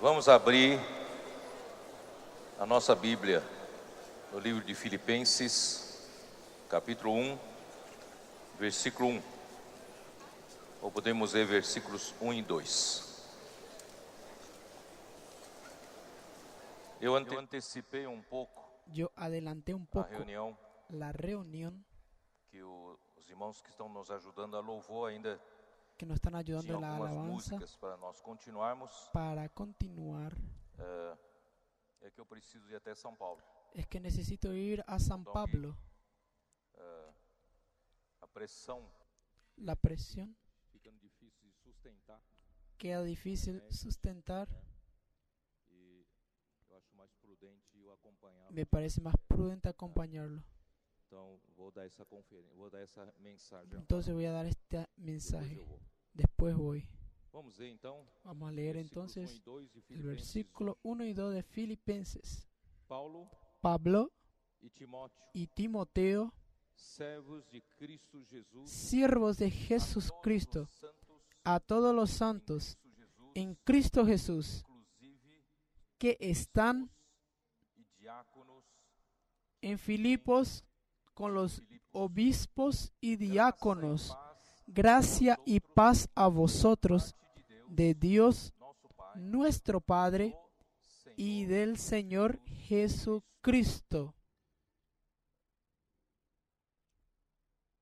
Vamos abrir a nossa Bíblia no livro de Filipenses, capítulo 1, versículo 1. Ou podemos ver versículos 1 e 2. Eu antecipei um pouco Yo adelanté un a poco reunião la reunión que os irmãos que estão nos ajudando a louvor ainda que nos están ayudando tinham en la algumas alabanza músicas para nós continuarmos. para continuar. É que eu preciso ir até São Paulo. Es que necesito ir a San Pablo. A pressão La presión ficando difícil de sustentar queda difícil sustentar. e eu acho mais prudente eu acompanhá-lo. Me parece más prudente acompañarlo. Então vou dar essa conferência, vou dar essa mensagem. Entonces voy a dar este Depois mensaje. eu vou. Después voy. Vamos ver então. Vamos a leer versículos 1 e entonces 2 de el Filipenses versículo 1 y 2 de Filipenses. 1. Paulo Pablo e Timóteo, y Timoteo, servos de Cristo Jesus, siervos de Jesucristo, a todos los santos en Cristo Jesús, inclusive que están e diáconos, en Filipos con los obispos y diáconos. Gracia y paz a vosotros, de Dios nosso Pai, nuestro Padre do Senhor. y del Señor Jesucristo.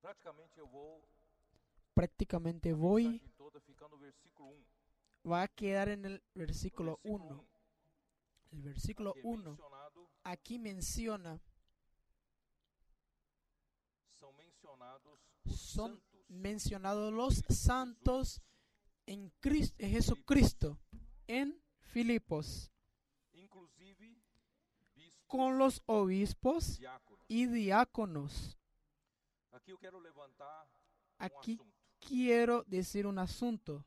Praticamente eu vou Prácticamente a voy, mensagem toda ficar no versículo 1. va a quedar en el versículo Versículo 1. El versículo que é 1 mencionado, aquí menciona, são mencionados os son santos mencionados los santos en Jesucristo, en Filipos, inclusive bispos, con los obispos diáconos. y diáconos. Aqui eu quero levantar Aquí assunto. quiero decir un asunto.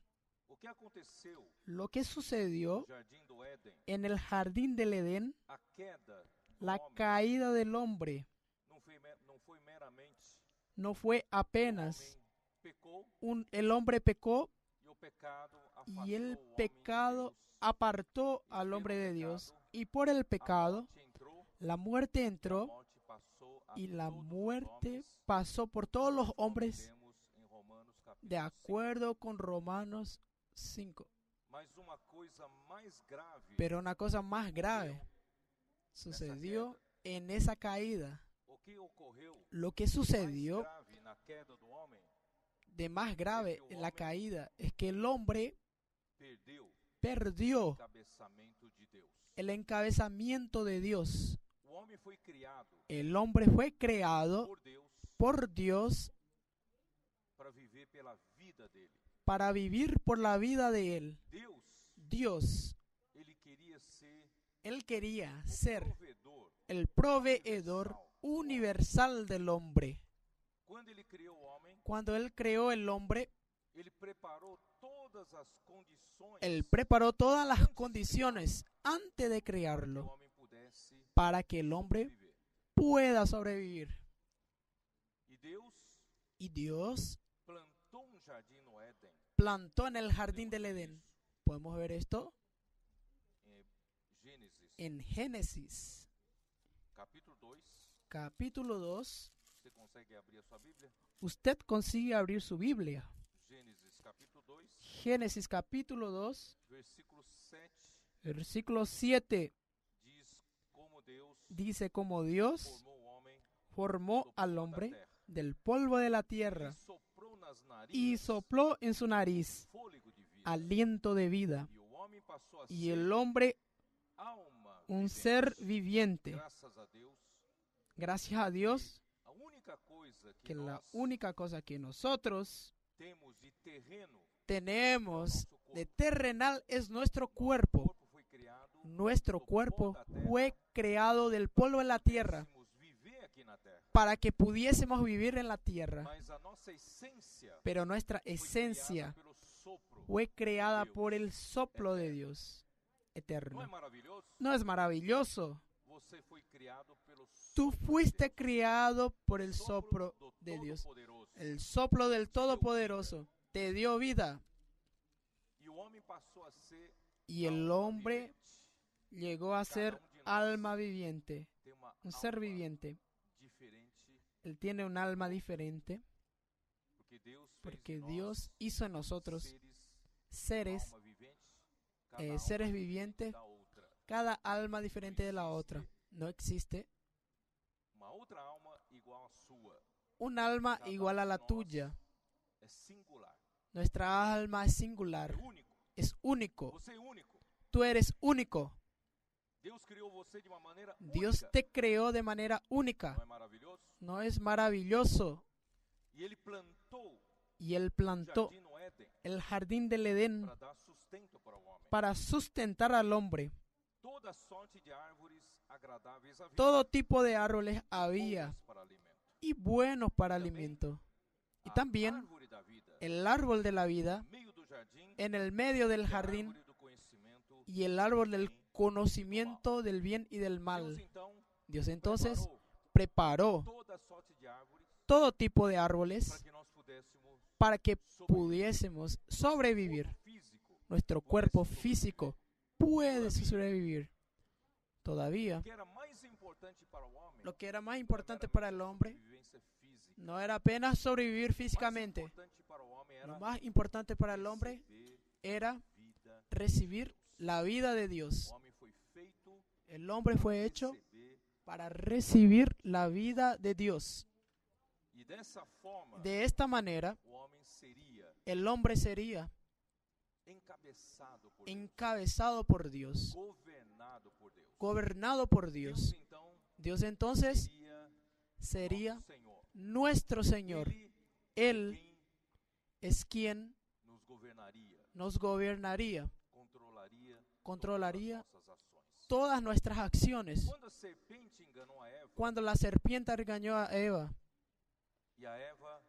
O que aconteceu Lo que no sucedió jardim do Éden, en el jardín del Edén, a queda do la homem, caída del hombre, não foi meramente no fue o apenas homem pecou el hombre pecó e o pecado afastou y el o homem de pecado Deus. apartó al hombre de Dios. Y por el A pecado, morte entrou, la muerte e a entró morte passou a y la todos os muerte homens, pasó por todos los como hombres, vemos em Romanos capítulo de 5. acuerdo con Romanos 5. Mas uma coisa mais grave, Pero una cosa más grave sucedió en esa caída. o que ocorreu Lo que mais sucedió grave na queda do homem, de más grave en la caída es que el hombre perdeu o perdió encabeçamento de Deus. el encabezamiento de Dios. O homem foi criado El hombre fue creado por Deus por Dios para viver pela vida dele. para vivir por la vida de él. Deus, Dios, ele queria ser él quería o ser provedor. el proveedor universal del hombre. Quando ele criou o homem, Cuando él creó el hombre, ele preparou todas as condições él preparó todas las condiciones antes de para que o crearlo homem pudesse para que el hombre viver. pueda sobrevivir. E Deus Y Dios plantou um jardim no Éden, plantó en el jardín del Edén. ¿Podemos ver esto? Gênesis, En Génesis, capítulo 2. capítulo 2. Você consegue abrir a sua Bíblia? Usted consigue abrir su Biblia. Gênesis, capítulo 2, Génesis, capítulo 2, versículo 7, versículo 7. diz como Deus Dice como Dios formou o homem formó do al pó da hombre terra. del polvo de la E tierra soprou nas y narinas sopló en su nariz fôlego de vida. aliento de vida. E o homem passou a Y ser el hombre alma un vivente. ser viviente. Graças a Deus, Gracias a Dios a única coisa que que la nós única cosa que nosotros temos de terreno, tenemos nosso de corpo. terrenal es nuestro O cuerpo. corpo foi criado Nuestro do pó cuerpo da terra, fue creado del polvo de la tierra pudéssemos viver aqui na terra. para que pudiésemos vivir en la tierra. Mas a nossa essência Pero nuestra foi esencia criada pelo sopro. fue creada Deus por el soplo de eterno. Dios Não é eterno. maravilhoso? ¿No es maravilloso? Você foi criado pelo Tú sopro de fuiste Deus. criado por el Sopro soplo do de Dios. Todo-Poderoso. El soplo del Todopoderoso te dio vida. E o homem passou a ser Y el hombre llegó a ser alma viviente, Tem uma un ser alma viviente. diferente, Él tiene un alma diferente porque Deus fez porque de nós Dios hizo en nosotros seres, seres, alma vivente, cada alma seres diferente vivientes, da outra. cada alma diferente de la otra. No existe Uma outra alma igual à sua. un alma Cada igual a la de nós tuya. é singular, Nuestra alma es é singular, único. es único. Você é único. Tú eres único. Deus criou você de uma maneira Dios única. te creó de manera única. Não é maravilhoso? ¿No es maravilloso? E Ele plantou Y Él o plantó jardim no Éden el jardín del Edén para dar sustento para o homem. para sustentar al hombre. Toda sorte de árvores agradáveis à vista, Todo tipo de árboles había boas para alimento. y buenos para También alimento. Y A también árvore da vida, el árbol de la no vida meio do jardim, en el medio del e a jardín árvore do conhecimento y el árbol del bem e do mal. conocimiento del bien y del Deus mal. então Dios entonces preparou preparó toda sorte de árvores todo tipo de para árboles que nós pudéssemos para que pudiésemos sobrevivir. corpo físico. Nuestro cuerpo físico puede sobrevivir. Todavía, O que era mais importante para o homem lo que era más não importante era para el a hombre sobrevivência física. no era apenas sobrevivir O mais físicamente. importante para o homem Lo era más importante para el hombre receber era vida. recibir la vida de O Dios. homem foi feito El hombre fue hecho receber, para recibir la vida de Dios. e dessa forma De esta manera, o homem seria el hombre sería encabeçado por Deus, encabezado por Dios, governado por Deus. gobernado por Deus Dios. então Dios entonces seria sería nosso Senhor. nuestro Señor. Ele Él quem es quien nos governaria, nos gobernaría, controlaria controlaría todas as nossas ações. todas nuestras acciones. Quando a serpente enganou a Eva, Cuando la serpiente engañó a Eva e a Eva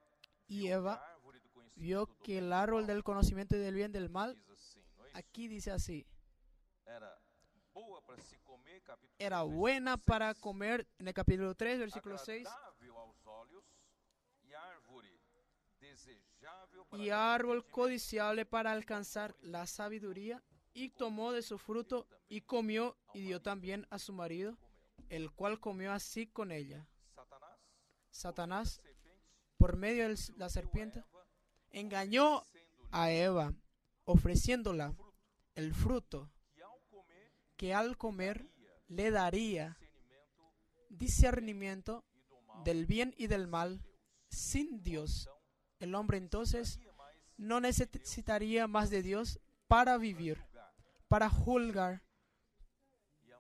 y viu que Eva a árvore do conhecimento vio do que bem e el do árbol mal, del conocimiento del bien y del mal, diz assim, não é isso? aquí dice así, Era boa para se comer, capítulo era 3, buena versículo para 6, comer, en el capítulo 3, versículo 6, agradável aos olhos e árvore desejável para y dar árbol entendimento. codiciable para alcanzar la sabiduría, y tomó de su fruto y comió y dio también a su marido, el cual comió así con ella. Satanás, Satanás, serpente, por medio de la serpiente, engañó a Eva, ofreciéndola el fruto que ao comer que al comer le daría discernimento discernimiento e do mal del bien y del mal. Sin Dios, el hombre entonces no necesitaría más de Dios para vivir, para juzgar,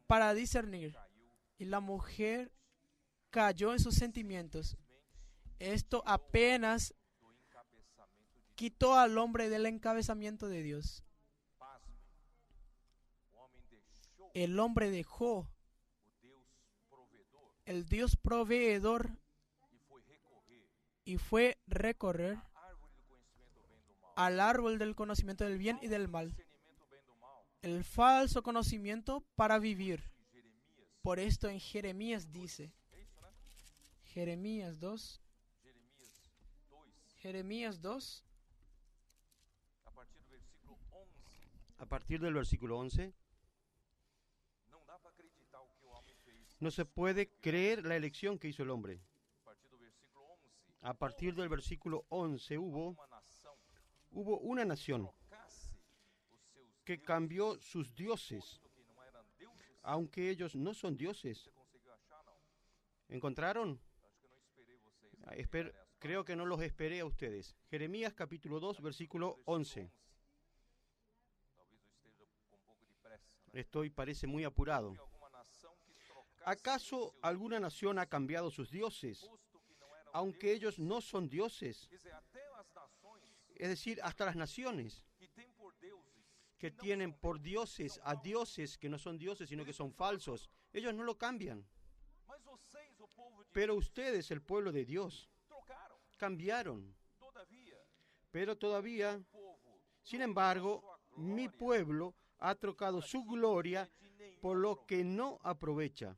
para discernir. Y la mujer cayó en sus sentimientos. Esto apenas do encabeçamento de quitó al hombre del encabezamiento de Dios. pasme. O homem deixou El hombre dejó o Deus provedor el Dios proveedor e foi recorrer y fue recorrer à árvore do conhecimento do bem e do mal. al árbol del conocimiento del bien y del mal, Discernimento do bem e do mal. el falso conocimiento para vivir. Jeremias, Por esto en Jeremías dice, é isso, né? Jeremías 2, Jeremias 2, Jeremías 2, a partir do versículo 11. A partir del versículo 11, Não dá para acreditar o que o homem fez. no se puede creer la elección que hizo el hombre. A partir do versículo 11, A partir del versículo 11 uma nação hubo una nación trocasse os seus que deuses, cambió sus dioses, posto que não eram deuses. aunque ellos no son dioses. Você conseguiu achar, não? ¿Encontraron? Acho que eu não esperei vocês. Creo que no los esperé a ustedes. Jeremías capítulo 2, versículo 11. Talvez eu esteja com um pouco de pressa, né? Parece muy apurado. Houve alguma nação que trocasse ¿Acaso os seus alguna nación ha cambiado sus dioses, posto que não eram aunque ellos no son dioses? Quer dizer, até as nações Es decir, hasta las naciones que têm por deuses que não tienen são por deuses, dioses são a falsos. dioses que no son dioses, sino que son falsos. Ellos no lo cambian. Mas vocês, o povo de Pero Deus, ustedes, el pueblo de Dios, trocaram. cambiaron. Todavía, Pero todavía, o povo, sin embargo, sua glória, mi pueblo ha trocado su gloria de nenhum por lo trono. que no aprovecha.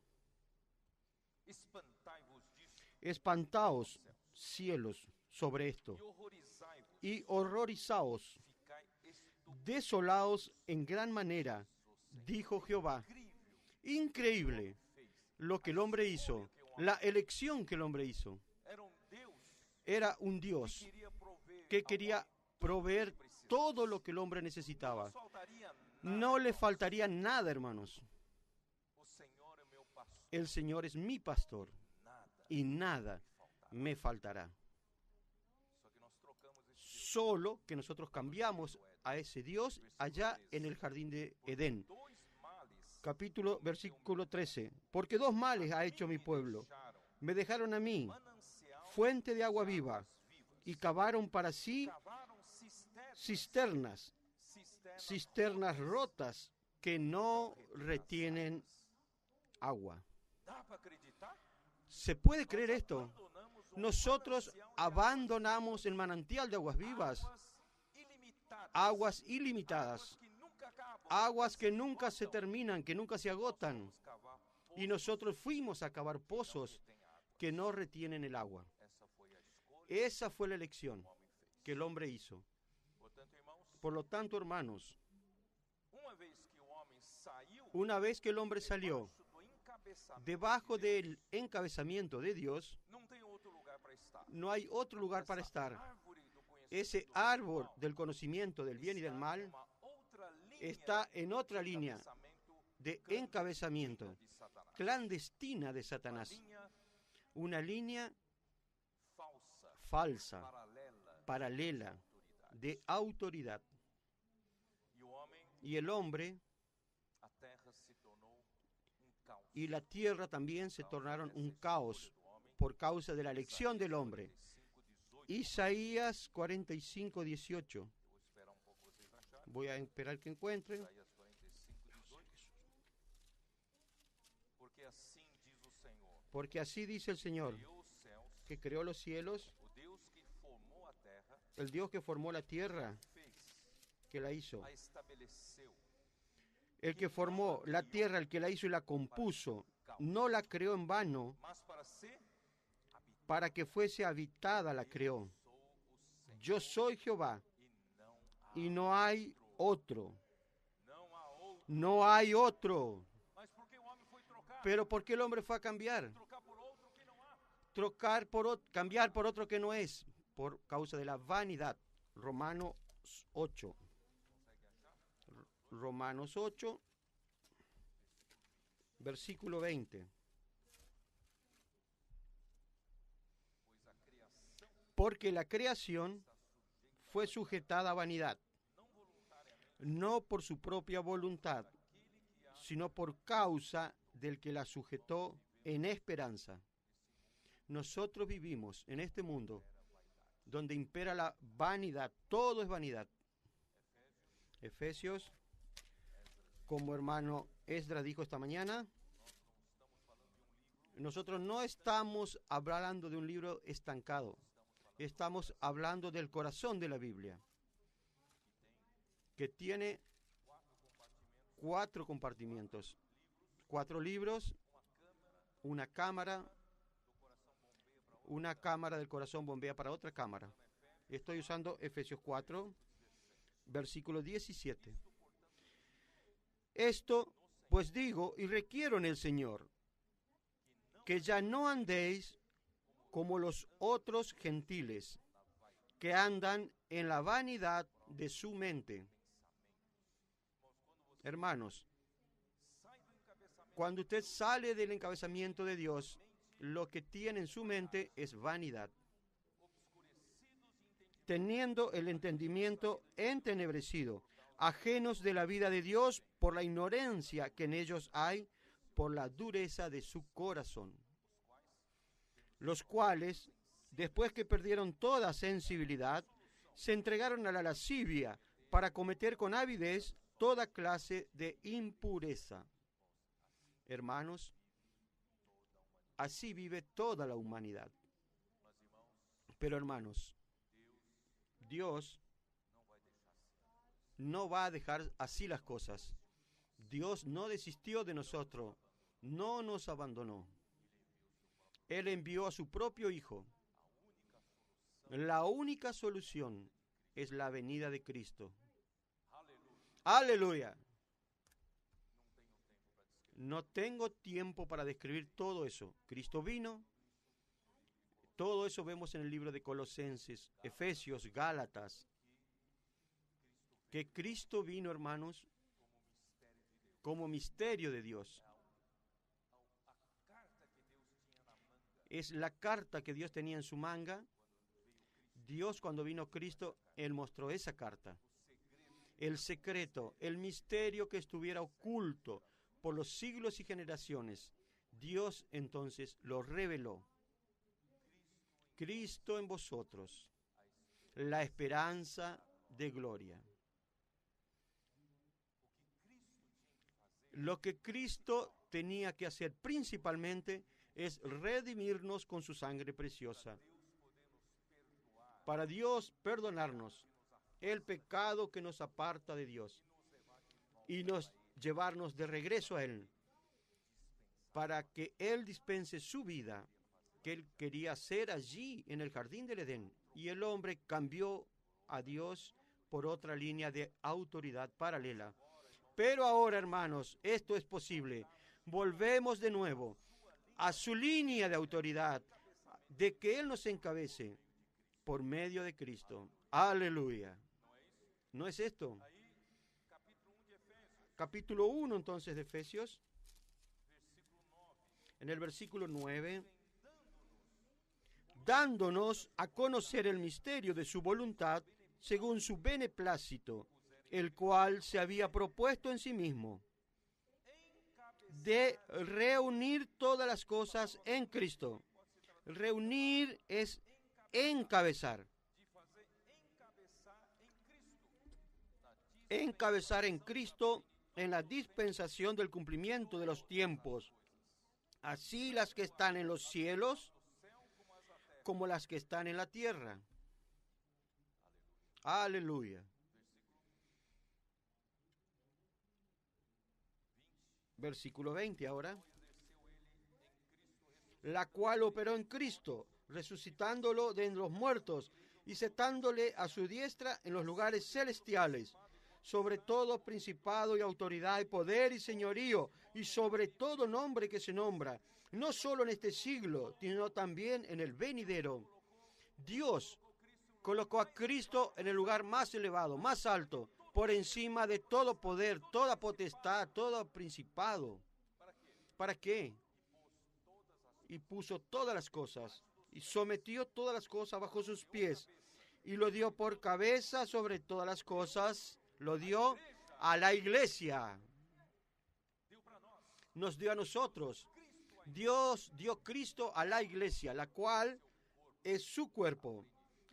Espantai-vos disso Espantaos, cielos, sobre esto, e horrorizai-vos. y horrorizaos Ficai estupefactos desolados en gran manera, dijo Jehová. Increíble lo que el hombre hizo, la elección que el hombre hizo. Era un Dios que quería proveer todo lo que el hombre necesitaba. No le faltaría nada, hermanos. El Señor es mi pastor y nada me faltará. Solo que nosotros cambiamos a ese Dios allá en el jardín de Edén. Versículo 13. Porque dos males ha hecho mi pueblo. Me dejaron a mí, fuente de agua viva, y cavaron para sí cisternas rotas que no retienen agua. ¿Se puede creer esto? Nosotros abandonamos el manantial de aguas vivas, aguas ilimitadas, aguas que nunca se terminan, que nunca se agotan. Y nosotros fuimos a cavar pozos que no retienen el agua. Esa fue la elección que el hombre hizo. Por lo tanto, hermanos, una vez que el hombre salió debajo del encabezamiento de Dios, no hay otro lugar para estar. Ese árbol del conocimiento del bien y del mal está en otra línea de encabezamiento clandestina de Satanás. Una línea falsa, paralela, de autoridad. Y el hombre y la tierra también se tornaron un caos por causa de la elección del hombre. Isaías 45, 18. Voy a esperar que encuentren. Porque así dice el Señor, que creó los cielos, el Dios que formó la tierra, que la hizo. El que formó la tierra, el que la hizo y la compuso, no la creó en vano, para que fuese habitada la creó. Yo soy Jehová, y no hay otro. No hay otro. Pero ¿por qué el hombre fue a cambiar? Cambiar por otro que no es, por causa de la vanidad. Romanos 8. Romanos 8, versículo 20. Porque la creación fue sujetada a vanidad, no por su propia voluntad, sino por causa del que la sujetó en esperanza. Nosotros vivimos en este mundo donde impera la vanidad, todo es vanidad. Efesios, como hermano Esdras dijo esta mañana, nosotros no estamos hablando de un libro estancado, estamos hablando del corazón de la Biblia, que tiene 4 compartimientos, 4 libros, una cámara del corazón bombea para otra cámara. Estoy usando Efesios 4, versículo 17. Esto, pues digo y requiero en el Señor, que ya no andéis como los otros gentiles, que andan en la vanidad de su mente. Hermanos, cuando usted sale del encabezamiento de Dios, lo que tiene en su mente es vanidad. Teniendo el entendimiento entenebrecido, ajenos de la vida de Dios por la ignorancia que en ellos hay, por la dureza de su corazón. Los cuales, después que perdieron toda sensibilidad, se entregaron a la lascivia para cometer con avidez toda clase de impureza. Hermanos, así vive toda la humanidad. Pero hermanos, Dios no va a dejar así las cosas. Dios no desistió de nosotros, no nos abandonó. Él envió a su propio Hijo. La única solución es la venida de Cristo. Aleluya. No tengo tiempo para describir todo eso. Cristo vino. Todo eso vemos en el libro de Colosenses, Efesios, Gálatas. Que Cristo vino, hermanos, como misterio de Dios. Es la carta que Dios tenía en su manga. Dios, cuando vino Cristo, Él mostró esa carta. El secreto, el misterio que estuviera oculto por los siglos y generaciones, Dios entonces lo reveló. Cristo en vosotros, la esperanza de gloria. Lo que Cristo tenía que hacer principalmente es redimirnos con su sangre preciosa. Para Dios perdonarnos el pecado que nos aparta de Dios y llevarnos de regreso a Él, para que Él dispense su vida que Él quería hacer allí en el jardín del Edén. Y el hombre cambió a Dios por otra línea de autoridad paralela. Pero ahora, hermanos, esto es posible. Volvemos de nuevo a su línea de autoridad, de que Él nos encabece por medio de Cristo. Aleluya. ¿No es esto? Capítulo 1 entonces de Efesios, en el versículo 9, dándonos a conocer el misterio de su voluntad según su beneplácito, el cual se había propuesto en sí mismo, de reunir todas las cosas en Cristo. Reunir es encabezar. Encabezar en Cristo en la dispensación del cumplimiento de los tiempos, así las que están en los cielos como las que están en la tierra. Aleluya. Versículo 20 ahora. La cual operó en Cristo, resucitándolo de entre los muertos y sentándole a su diestra en los lugares celestiales, sobre todo principado y autoridad y poder y señorío, y sobre todo nombre que se nombra, no solo en este siglo, sino también en el venidero. Dios colocó a Cristo en el lugar más elevado, más alto, por encima de todo poder, toda potestad, todo principado. ¿Para qué? Y puso todas las cosas, y sometió todas las cosas bajo sus pies, y lo dio por cabeza sobre todas las cosas, lo dio a la iglesia. Nos dio a nosotros. Dios dio Cristo a la iglesia, la cual es su cuerpo,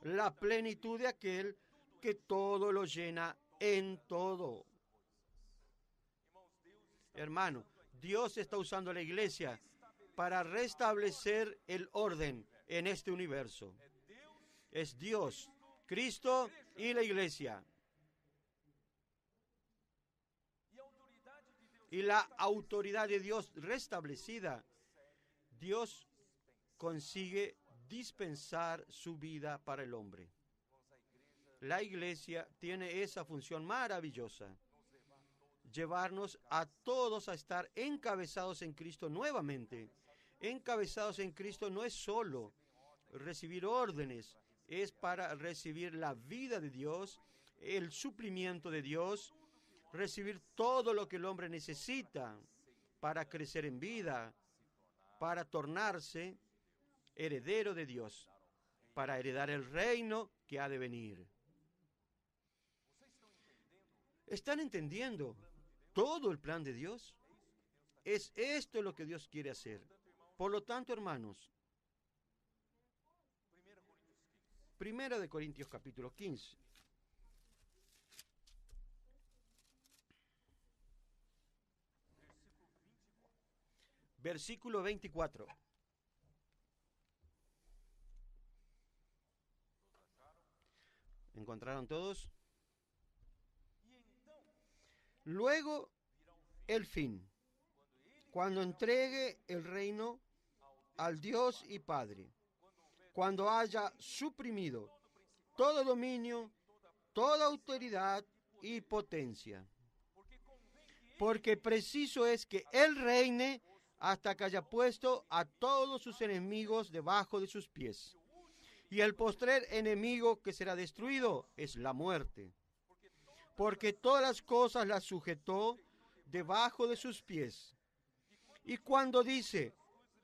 la plenitud de aquel que todo lo llena en todo. Hermano, Dios está usando la iglesia para restablecer el orden en este universo. Es Dios, Cristo y la iglesia. Y la autoridad de Dios restablecida, Dios consigue dispensar su vida para el hombre. La iglesia tiene esa función maravillosa, llevarnos a todos a estar encabezados en Cristo nuevamente. Encabezados en Cristo no es solo recibir órdenes, es para recibir la vida de Dios, el suplimiento de Dios, recibir todo lo que el hombre necesita para crecer en vida, para tornarse heredero de Dios, para heredar el reino que ha de venir. ¿Están entendiendo todo el plan de Dios? Es esto lo que Dios quiere hacer. Por lo tanto, hermanos, 1 de Corintios capítulo 15. Versículo 24. ¿Encontraron todos? Luego el fin, cuando entregue el reino al Dios y Padre, cuando haya suprimido todo dominio, toda autoridad y potencia. porque preciso es que Él reine hasta que haya puesto a todos sus enemigos debajo de sus pies. Y el postrer enemigo que será destruido es la muerte, porque todas las cosas las sujetó debajo de sus pies. Y cuando dice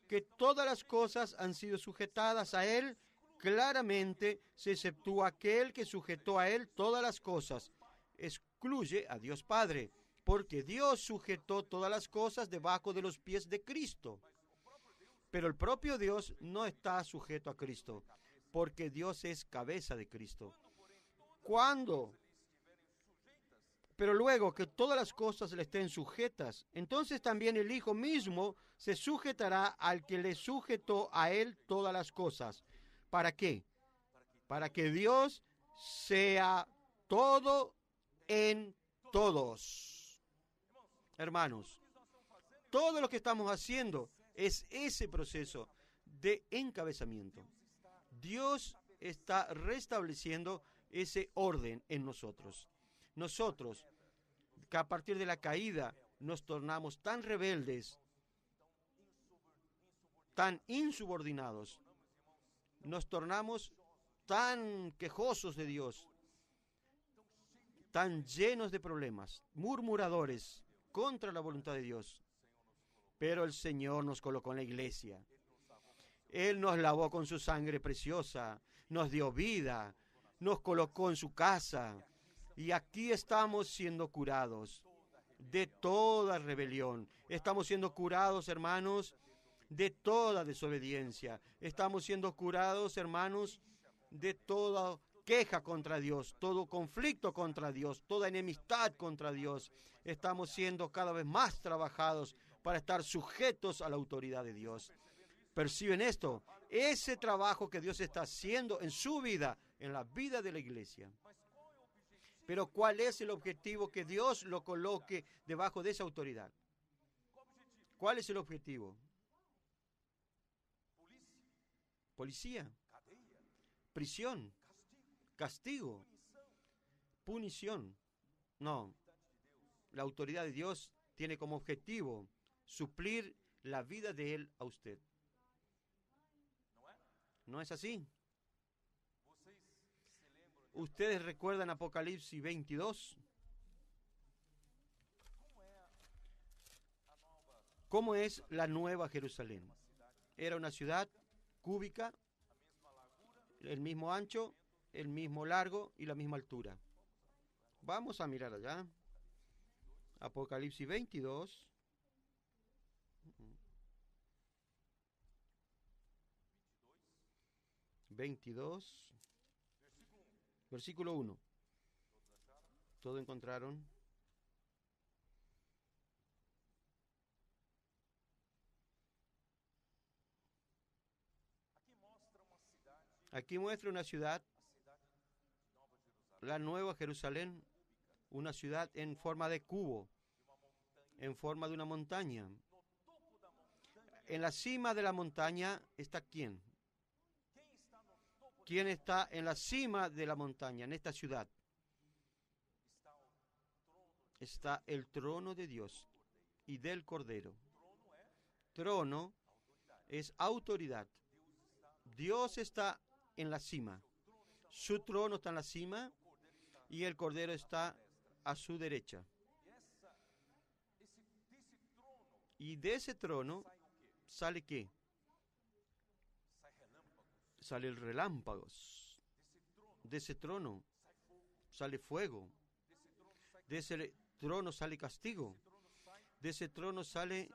que todas las cosas han sido sujetadas a Él, claramente se exceptúa aquel que sujetó a Él todas las cosas. Excluye a Dios Padre, porque Dios sujetó todas las cosas debajo de los pies de Cristo. Pero el propio Dios no está sujeto a Cristo, porque Dios es cabeza de Cristo. Pero luego que todas las cosas le estén sujetas, entonces también el Hijo mismo se sujetará al que le sujetó a Él todas las cosas. ¿Para qué? Para que Dios sea todo en todos. Hermanos, todo lo que estamos haciendo es ese proceso de encabezamiento. Dios está restableciendo ese orden en nosotros. Nosotros, que a partir de la caída nos tornamos tan rebeldes, tan insubordinados, nos tornamos tan quejosos de Dios, tan llenos de problemas, murmuradores contra la voluntad de Dios. Pero el Señor nos colocó en la iglesia. Él nos lavó con su sangre preciosa, nos dio vida, nos colocó en su casa. Y aquí estamos siendo curados de toda rebelión. Estamos siendo curados, hermanos, de toda desobediencia. Estamos siendo curados, hermanos, de toda queja contra Dios, todo conflicto contra Dios, toda enemistad contra Dios. Estamos siendo cada vez más trabajados para estar sujetos a la autoridad de Dios. ¿Perciben esto? Ese trabajo que Dios está haciendo en su vida, en la vida de la iglesia. Pero ¿cuál es el objetivo que Dios lo coloque debajo de esa autoridad? ¿Cuál es el objetivo? Policía, prisión, castigo, punición. No, la autoridad de Dios tiene como objetivo suplir la vida de Él a usted. ¿No es así? ¿Ustedes recuerdan Apocalipsis 22? ¿Cómo es la Nueva Jerusalén? Era una ciudad cúbica, el mismo ancho, el mismo largo y la misma altura. Vamos a mirar allá. Apocalipsis 22. Versículo 1. ¿Todo encontraron? Aquí muestra una ciudad, la Nueva Jerusalén, una ciudad en forma de cubo, en forma de una montaña. En la cima de la montaña está ¿quién? ¿Quién está en la cima de la montaña, en esta ciudad? Está el trono de Dios y del Cordero. Trono es autoridad. Dios está en la cima. Su trono está en la cima y el Cordero está a su derecha. Y de ese trono sale ¿qué? Sale el relámpagos. De ese trono sale fuego. De ese trono sale castigo. De ese trono sale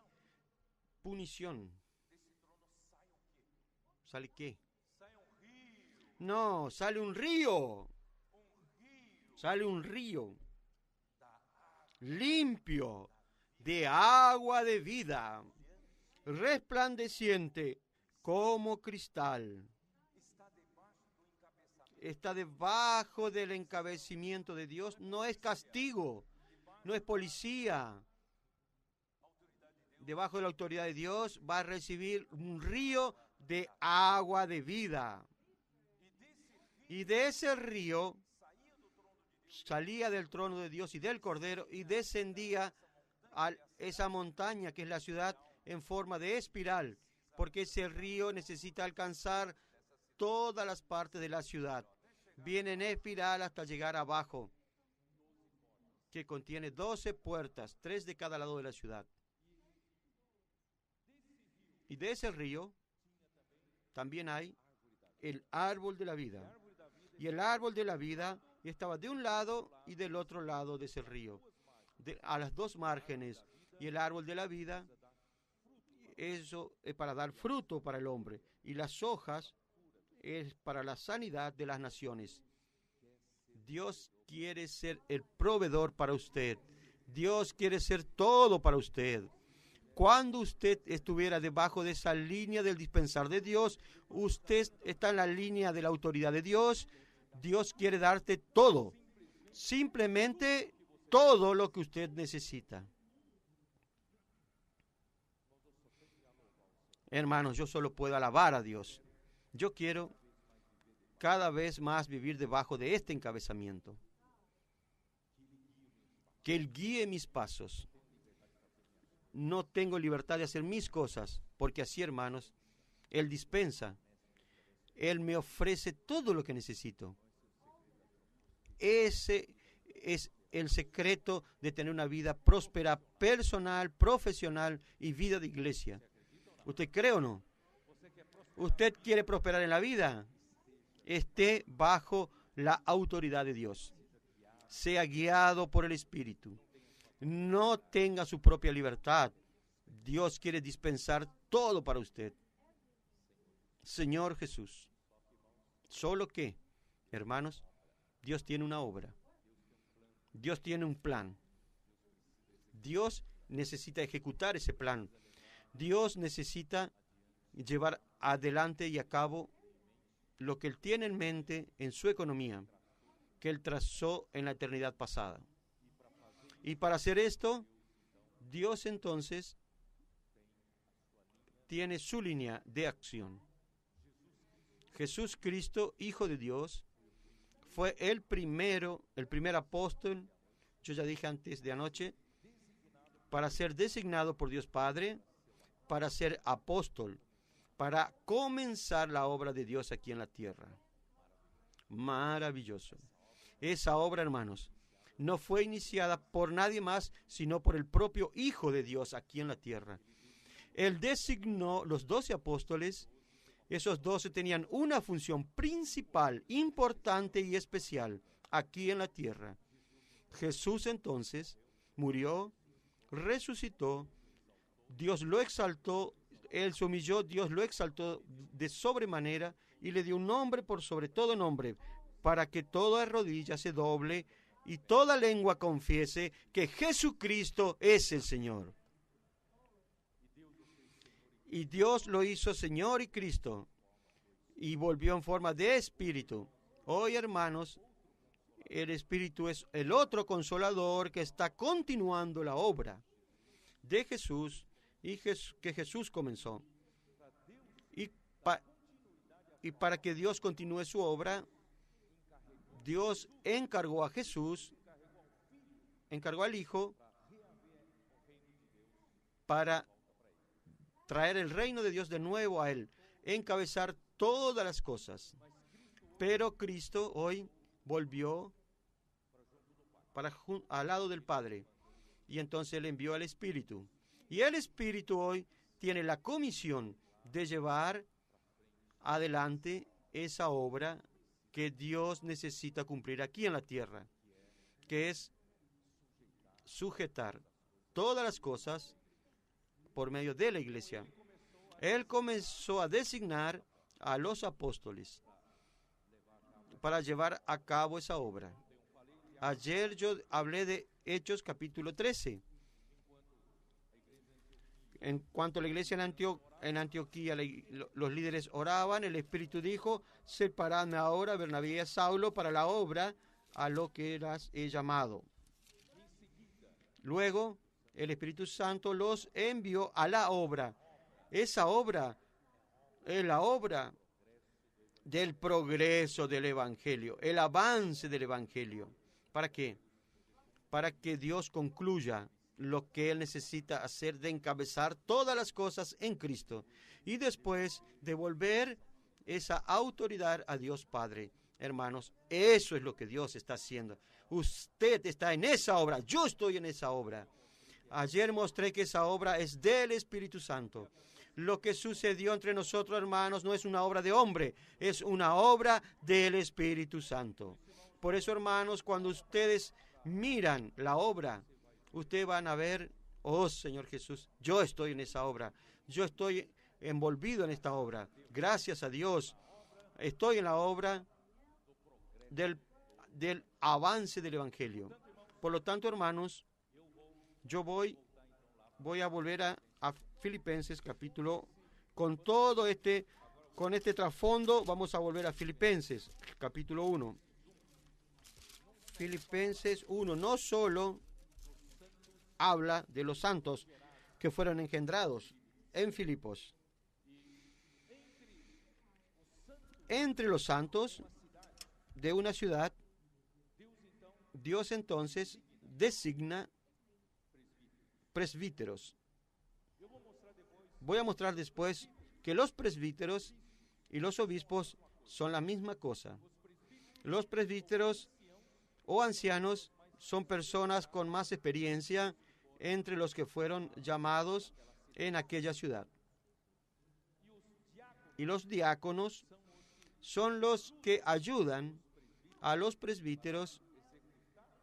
punición. ¿Sale qué? No, sale un río. Sale un río limpio de agua de vida, resplandeciente como cristal. Está debajo del encabecimiento de Dios. No es castigo, no es policía. Debajo de la autoridad de Dios va a recibir un río de agua de vida. Y de ese río salía del trono de Dios y del Cordero y descendía a esa montaña que es la ciudad en forma de espiral, porque ese río necesita alcanzar todas las partes de la ciudad. Viene en espiral hasta llegar abajo, que contiene 12 puertas, 3 de cada lado de la ciudad. Y de ese río también hay el árbol de la vida. Y el árbol de la vida estaba de un lado y del otro lado de ese río, a las dos márgenes. Y el árbol de la vida, eso es para dar fruto para el hombre. Y las hojas es para la sanidad de las naciones. Dios quiere ser el proveedor para usted. Dios quiere ser todo para usted. Cuando usted estuviera debajo de esa línea del dispensar de Dios, usted está en la línea de la autoridad de Dios. Dios quiere darte todo, simplemente todo lo que usted necesita. Hermanos, yo solo puedo alabar a Dios. Yo quiero cada vez más vivir debajo de este encabezamiento. Que Él guíe mis pasos. No tengo libertad de hacer mis cosas, porque así, hermanos, Él dispensa. Él me ofrece todo lo que necesito. Ese es el secreto de tener una vida próspera, personal, profesional y vida de iglesia. ¿Usted cree o no? ¿Usted quiere prosperar en la vida? Esté bajo la autoridad de Dios. Sea guiado por el Espíritu. No tenga su propia libertad. Dios quiere dispensar todo para usted. Señor Jesús. Solo que, hermanos, Dios tiene una obra. Dios tiene un plan. Dios necesita ejecutar ese plan. Dios necesita llevar adelante y a cabo lo que Él tiene en mente en su economía, que Él trazó en la eternidad pasada. Y para hacer esto, Dios entonces tiene su línea de acción. Jesús Cristo, Hijo de Dios, fue el primer apóstol, yo ya dije antes de anoche, para ser designado por Dios Padre, para ser apóstol, para comenzar la obra de Dios aquí en la tierra. Maravilloso. Esa obra, hermanos, no fue iniciada por nadie más, sino por el propio Hijo de Dios aquí en la tierra. Él designó los 12 apóstoles. Esos 12 tenían una función principal, importante y especial aquí en la tierra. Jesús entonces murió, resucitó, Dios lo exaltó, Él se humilló, Dios lo exaltó de sobremanera y le dio un nombre por sobre todo nombre, para que toda rodilla se doble y toda lengua confiese que Jesucristo es el Señor. Y Dios lo hizo Señor y Cristo, y volvió en forma de Espíritu. Hoy, hermanos, el Espíritu es el otro consolador que está continuando la obra de Jesús y que Jesús comenzó. Y para que Dios continúe su obra, Dios encargó a Jesús, encargó al Hijo para traer el reino de Dios de nuevo a Él, encabezar todas las cosas. Pero Cristo hoy volvió al lado del Padre, y entonces Él envió al Espíritu. Y el Espíritu hoy tiene la comisión de llevar adelante esa obra que Dios necesita cumplir aquí en la tierra, que es sujetar todas las cosas por medio de la iglesia. Él comenzó a designar a los apóstoles para llevar a cabo esa obra. Ayer yo hablé de Hechos capítulo 13. En cuanto a la iglesia en Antioquía, los líderes oraban, el Espíritu dijo: separadme ahora Bernabé y a Saulo para la obra a lo que las he llamado. Luego, el Espíritu Santo los envió a la obra. Esa obra es la obra del progreso del Evangelio, el avance del Evangelio. ¿Para qué? Para que Dios concluya lo que Él necesita hacer de encabezar todas las cosas en Cristo y después devolver esa autoridad a Dios Padre. Hermanos, eso es lo que Dios está haciendo. Usted está en esa obra, yo estoy en esa obra. Ayer mostré que esa obra es del Espíritu Santo. Lo que sucedió entre nosotros, hermanos, no es una obra de hombre, es una obra del Espíritu Santo. Por eso, hermanos, cuando ustedes miran la obra, ustedes van a ver, oh Señor Jesús, yo estoy en esa obra, yo estoy envolvido en esta obra. Gracias a Dios, estoy en la obra del avance del Evangelio. Por lo tanto, hermanos, yo voy a volver a Filipenses capítulo, con este trasfondo, vamos a volver a Filipenses capítulo 1. Filipenses 1 no solo habla de los santos que fueron engendrados en Filipos. Entre los santos de una ciudad, Dios entonces designa presbíteros. Voy a mostrar después que los presbíteros y los obispos son la misma cosa. Los presbíteros o ancianos son personas con más experiencia entre los que fueron llamados en aquella ciudad. Y los diáconos son los que ayudan a los presbíteros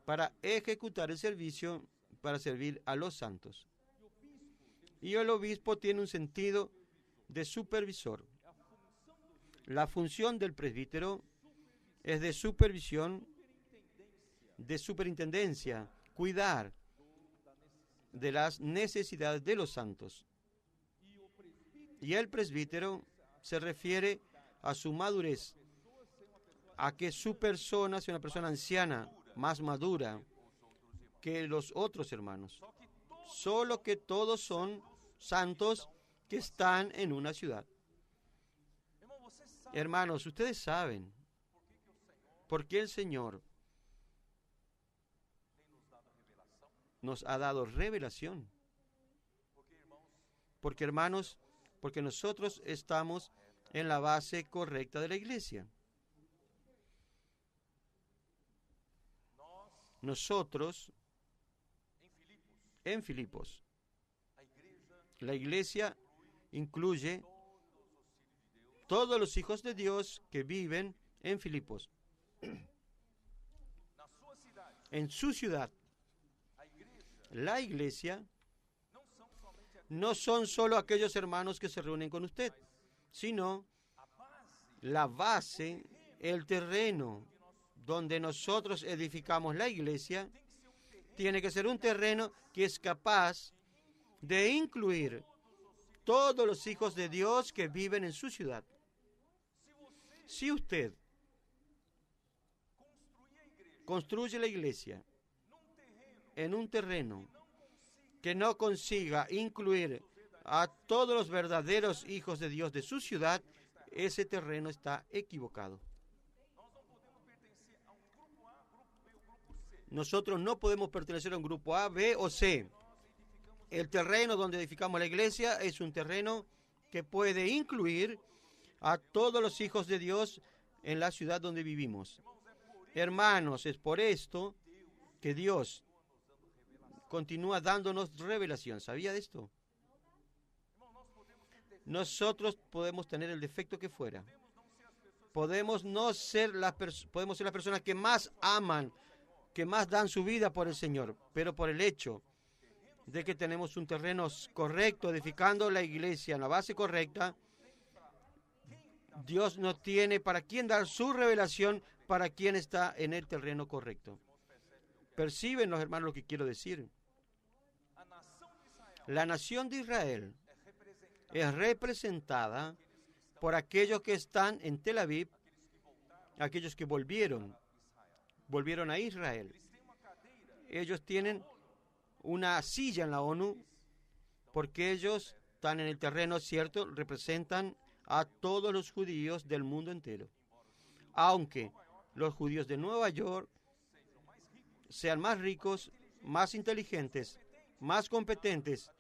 para ejecutar el servicio, para servir a los santos. Y el obispo tiene un sentido de supervisor. La función del presbítero es de supervisión, de superintendencia, cuidar de las necesidades de los santos. Y el presbítero se refiere a su madurez, a que su persona sea una persona anciana, más madura que los otros hermanos. Solo que todos son santos que están en una ciudad. Hermanos, ustedes saben por qué el Señor nos ha dado revelación. Porque, hermanos, porque nosotros estamos en la base correcta de la iglesia. Nosotros, en Filipos, la iglesia incluye todos los hijos de Dios que viven en Filipos. En su ciudad, la iglesia no son solo aquellos hermanos que se reúnen con usted, sino la base, el terreno donde nosotros edificamos la iglesia, tiene que ser un terreno que es capaz de incluir todos los hijos de Dios que viven en su ciudad. Si usted construye la iglesia en un terreno que no consiga incluir a todos los verdaderos hijos de Dios de su ciudad, ese terreno está equivocado. Nosotros no podemos pertenecer a un grupo A, B o C. El terreno donde edificamos la iglesia es un terreno que puede incluir a todos los hijos de Dios en la ciudad donde vivimos. Hermanos, es por esto que Dios continúa dándonos revelación. ¿Sabía de esto? Nosotros podemos tener el defecto que fuera. Podemos ser las personas que más aman, que más dan su vida por el Señor, pero por el hecho de que tenemos un terreno correcto, edificando la iglesia en la base correcta, Dios no tiene para quién dar su revelación para quien está en el terreno correcto. ¿Perciben los hermanos lo que quiero decir? La nación de Israel es representada por aquellos que están en Tel Aviv, aquellos que volvieron a Israel. Ellos tienen una silla en la ONU porque ellos están en el terreno cierto, representan a todos los judíos del mundo entero. Aunque los judíos de Nueva York sean más ricos, más inteligentes, más competentes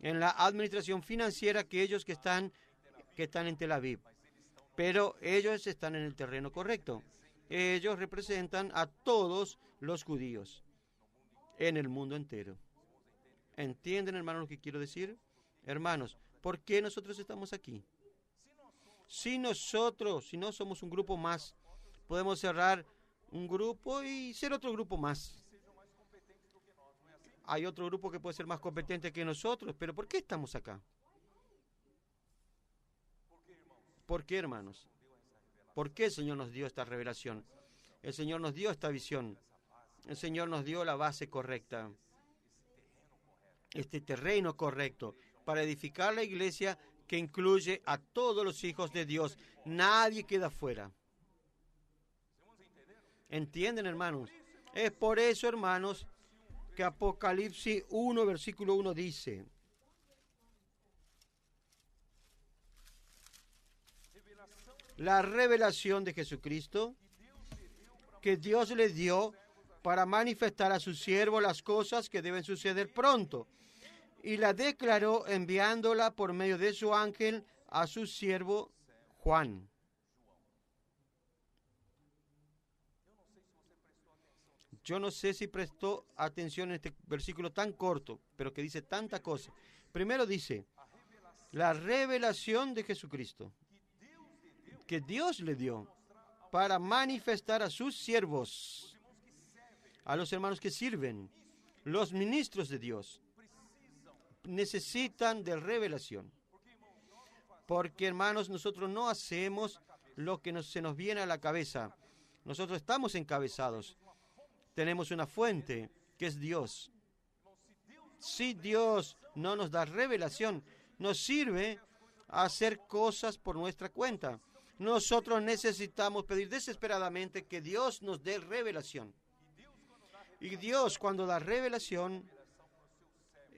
en la administración financiera que ellos que están en Tel Aviv. Pero ellos están en el terreno correcto. Ellos representan a todos los judíos en el mundo entero. ¿Entienden, hermanos, lo que quiero decir? Hermanos, ¿por qué nosotros estamos aquí? Si nosotros, si no somos un grupo más, podemos cerrar un grupo y ser otro grupo más. Hay otro grupo que puede ser más competente que nosotros, pero ¿por qué estamos acá? ¿Por qué, hermanos? ¿Por qué el Señor nos dio esta revelación? El Señor nos dio esta visión. El Señor nos dio la base correcta, este terreno correcto, para edificar la iglesia que incluye a todos los hijos de Dios. Nadie queda fuera. ¿Entienden, hermanos? Es por eso, hermanos, que Apocalipsis 1, versículo 1 dice: la revelación de Jesucristo que Dios le dio para manifestar a su siervo las cosas que deben suceder pronto, y la declaró enviándola por medio de su ángel a su siervo Juan. Yo no sé si prestó atención en este versículo tan corto, pero que dice tanta cosa. Primero dice, la revelación de Jesucristo, que Dios le dio para manifestar a sus siervos, a los hermanos que sirven, los ministros de Dios, necesitan de revelación. Porque, hermanos, nosotros no hacemos lo que se nos viene a la cabeza. Nosotros estamos encabezados. Tenemos una fuente, que es Dios. Si Dios no nos da revelación, nos sirve a hacer cosas por nuestra cuenta. Nosotros necesitamos pedir desesperadamente que Dios nos dé revelación. Y Dios, cuando da revelación,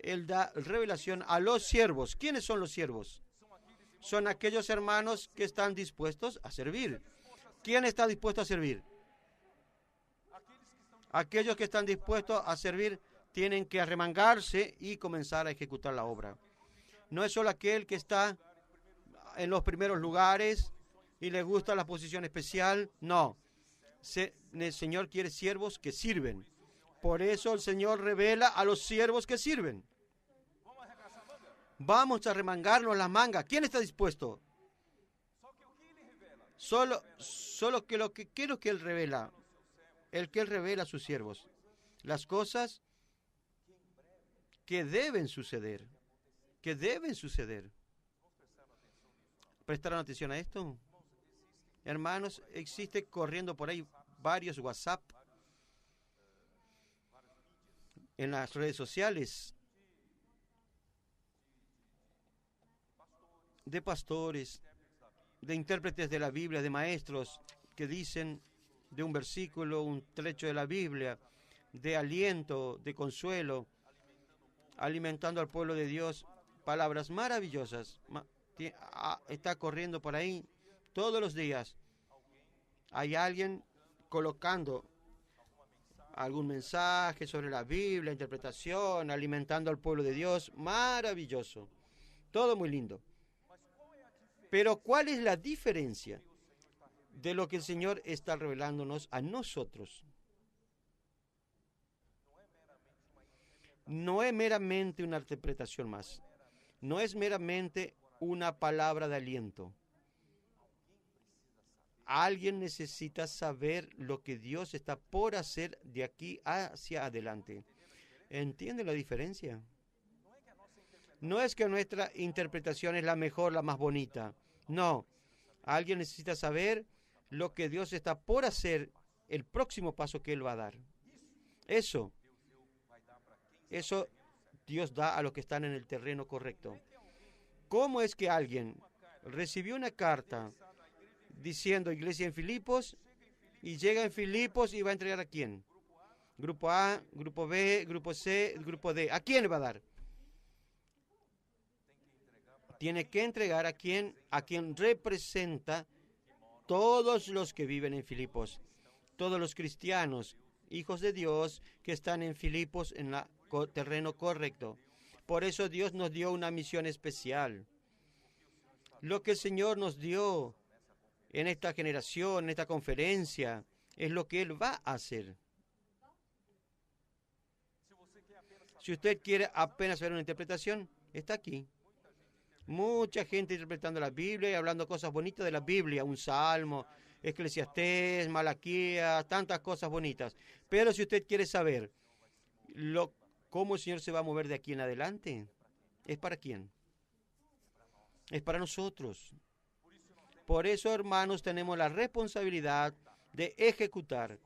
Él da revelación a los siervos. ¿Quiénes son los siervos? Son aquellos hermanos que están dispuestos a servir. ¿Quién está dispuesto a servir? Aquellos que están dispuestos a servir tienen que arremangarse y comenzar a ejecutar la obra. No es solo aquel que está en los primeros lugares y le gusta la posición especial. No. El Señor quiere siervos que sirven. Por eso el Señor revela a los siervos que sirven. Vamos a remangarnos las mangas. ¿Quién está dispuesto? Solo que ¿qué es lo que Él revela? El que Él revela a sus siervos. Las cosas que deben suceder. Que deben suceder. ¿Prestaron atención a esto? Hermanos, existe corriendo por ahí varios WhatsApp en las redes sociales de pastores, de intérpretes de la Biblia, de maestros que dicen de un versículo, un trecho de la Biblia, de aliento, de consuelo, alimentando al pueblo de Dios, palabras maravillosas. Está corriendo por ahí todos los días. Hay alguien colocando algún mensaje sobre la Biblia, interpretación, alimentando al pueblo de Dios. Maravilloso. Todo muy lindo. Pero ¿cuál es la diferencia de lo que el Señor está revelándonos a nosotros? No es meramente una interpretación más. No es meramente una palabra de aliento. Alguien necesita saber lo que Dios está por hacer de aquí hacia adelante. ¿Entiende la diferencia? No es que nuestra interpretación es la mejor, la más bonita. No. Alguien necesita saber lo que Dios está por hacer, el próximo paso que Él va a dar. Eso Dios da a los que están en el terreno correcto. ¿Cómo es que alguien recibió una carta diciendo iglesia en Filipos y llega en Filipos y va a entregar a quién? Grupo A, grupo B, grupo C, grupo D. ¿A quién le va a dar? Tiene que entregar a quien representa todos los que viven en Filipos, todos los cristianos, hijos de Dios que están en Filipos, en la terreno correcto. Por eso Dios nos dio una misión especial. Lo que el Señor nos dio en esta generación, en esta conferencia, es lo que Él va a hacer. Si usted quiere apenas ver una interpretación, está aquí. Mucha gente interpretando la Biblia y hablando cosas bonitas de la Biblia, un salmo, Eclesiastés, Malaquías, tantas cosas bonitas. Pero si usted quiere saber cómo el Señor se va a mover de aquí en adelante, ¿es para quién? Es para nosotros. Por eso, hermanos, tenemos la responsabilidad de ejecutar,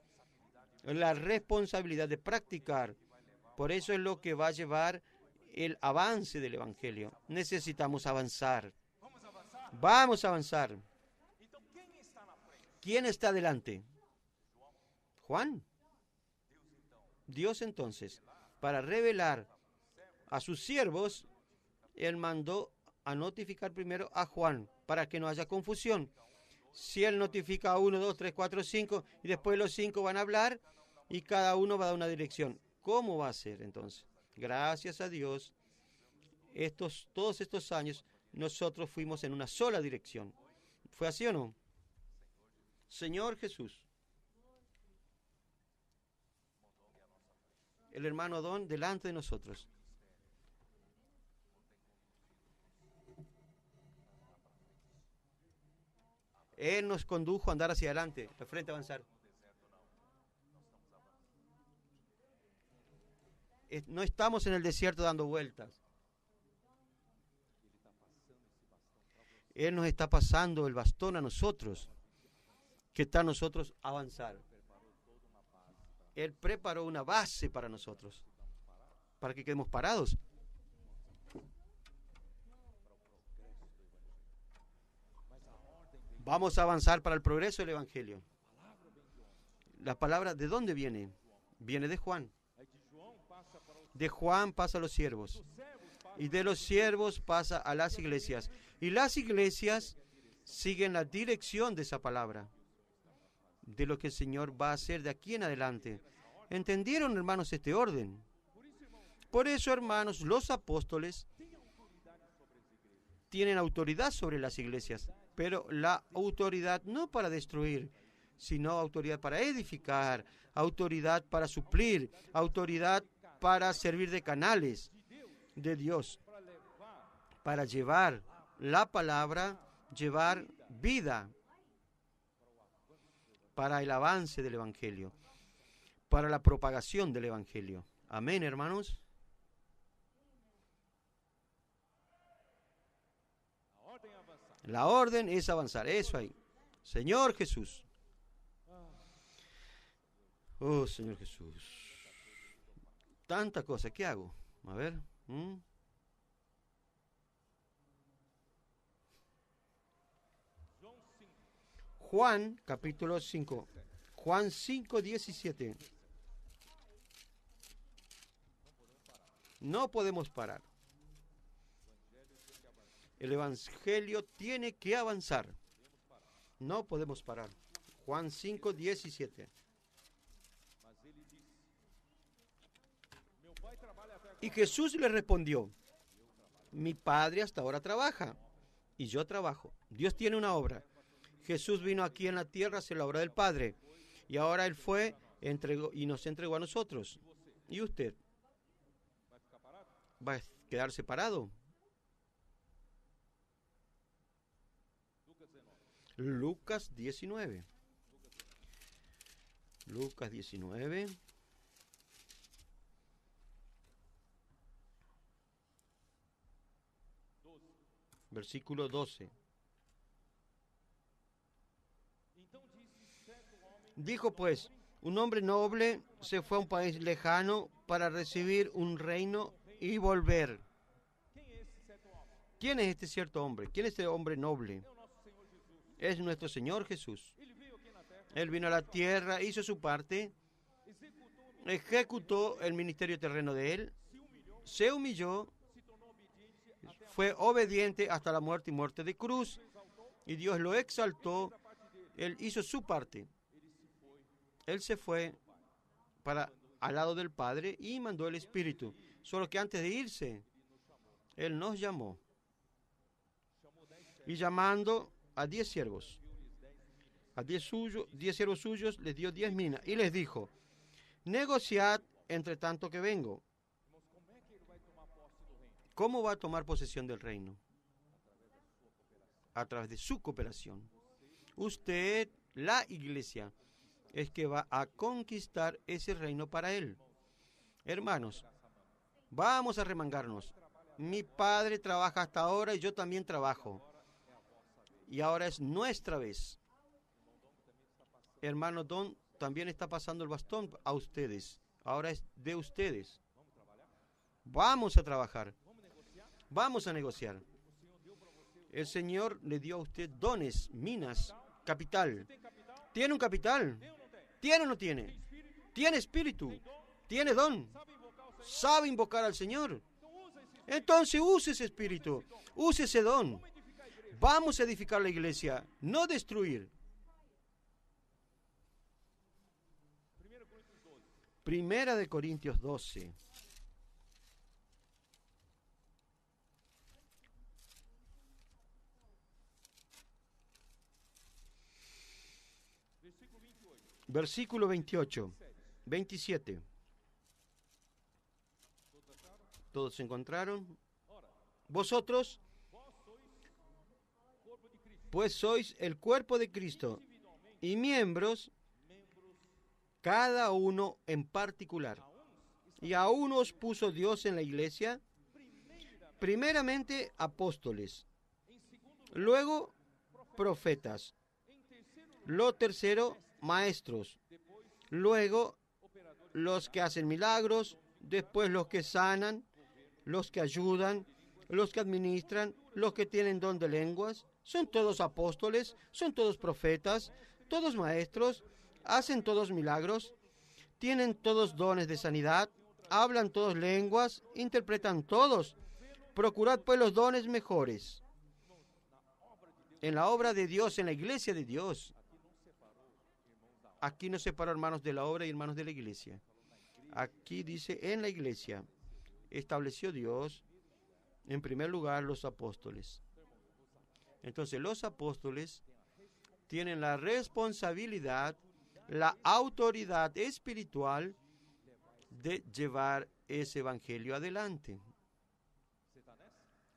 la responsabilidad de practicar. Por eso es lo que va a llevar el avance del Evangelio. Necesitamos avanzar. Vamos a avanzar. ¿Quién está adelante? Juan. Dios entonces, para revelar a sus siervos, Él mandó a notificar primero a Juan, para que no haya confusión. Si Él notifica a 1, 2, 3, 4, 5, y después los 5 van a hablar, y cada uno va a dar una dirección. ¿Cómo va a ser entonces? Gracias a Dios, todos estos años, nosotros fuimos en una sola dirección. ¿Fue así o no? Señor Jesús. El hermano Don delante de nosotros. Él nos condujo a andar hacia adelante, de frente a avanzar. No estamos en el desierto dando vueltas. Él nos está pasando el bastón a nosotros, que está a nosotros avanzar. Él preparó una base para nosotros, para que quedemos parados. Vamos a avanzar para el progreso del Evangelio. La palabra, ¿de dónde viene? Viene de Juan. De Juan pasa a los siervos. Y de los siervos pasa a las iglesias. Y las iglesias siguen la dirección de esa palabra, de lo que el Señor va a hacer de aquí en adelante. ¿Entendieron, hermanos, este orden? Por eso, hermanos, los apóstoles tienen autoridad sobre las iglesias, pero la autoridad no para destruir, sino autoridad para edificar, autoridad para suplir, autoridad para servir de canales de Dios, para llevar la palabra, llevar vida para el avance del Evangelio, para la propagación del Evangelio. Amén, hermanos. La orden es avanzar, eso ahí. Señor Jesús. Oh, Señor Jesús. Tanta cosa, ¿qué hago? A ver. Juan, capítulo 5. Juan 5, 17. No podemos parar. El Evangelio tiene que avanzar. No podemos parar. Juan 5, 17. Y Jesús le respondió: mi Padre hasta ahora trabaja y yo trabajo. Dios tiene una obra. Jesús vino aquí en la tierra a hacer la obra del Padre. Y ahora Él fue y nos entregó a nosotros. ¿Y usted? ¿Va a quedar separado? Lucas 19. Lucas 19. Versículo 12. Dijo pues, un hombre noble se fue a un país lejano para recibir un reino y volver. ¿Quién es este cierto hombre? ¿Quién es este hombre noble? Es nuestro Señor Jesús. Él vino a la tierra, hizo su parte, ejecutó el ministerio terreno de Él, se humilló, fue obediente hasta la muerte y muerte de cruz, y Dios lo exaltó. Él hizo su parte. Él se fue para al lado del Padre y mandó el Espíritu. Solo que antes de irse, Él nos llamó. Y llamando a 10 siervos, a 10 siervos suyos, les dio 10 minas y les dijo: negociad entre tanto que vengo. ¿Cómo va a tomar posesión del reino? A través de su cooperación. Usted, la iglesia, es que va a conquistar ese reino para Él. Hermanos, vamos a remangarnos. Mi padre trabaja hasta ahora y yo también trabajo. Y ahora es nuestra vez. Hermano Don también está pasando el bastón a ustedes. Ahora es de ustedes. Vamos a trabajar. Vamos a negociar. El Señor le dio a usted dones, minas, capital. ¿Tiene un capital? ¿Tiene o no tiene? ¿Tiene espíritu? ¿Tiene don? ¿Sabe invocar al Señor? Entonces use ese espíritu, use ese don. Vamos a edificar la iglesia, no destruir. Primera de Corintios 12. Versículo 28, 27. ¿Todos se encontraron? Vosotros, pues sois el cuerpo de Cristo y miembros, cada uno en particular. Y a unos puso Dios en la iglesia, primeramente apóstoles, luego profetas, lo tercero maestros, luego los que hacen milagros, después los que sanan, los que ayudan, los que administran, los que tienen don de lenguas. Son todos apóstoles, son todos profetas, todos maestros, hacen todos milagros, tienen todos dones de sanidad, hablan todos lenguas, interpretan todos. Procurad pues los dones mejores. En la obra de Dios, en la iglesia de Dios. Aquí no separó hermanos de la obra y hermanos de la iglesia. Aquí dice en la iglesia. Estableció Dios, en primer lugar, los apóstoles. Entonces, los apóstoles tienen la responsabilidad, la autoridad espiritual de llevar ese evangelio adelante.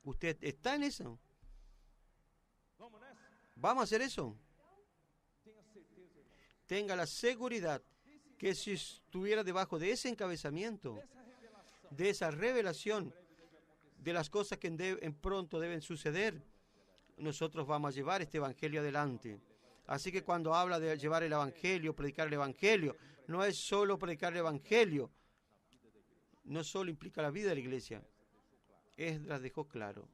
¿Usted está en eso? ¿Vamos a hacer eso? Tenga la seguridad que si estuviera debajo de ese encabezamiento, de esa revelación, de las cosas que en pronto deben suceder, nosotros vamos a llevar este evangelio adelante. Así que cuando habla de llevar el evangelio, predicar el evangelio, no es solo predicar el evangelio, no solo implica la vida de la iglesia. Esdras dejó claro,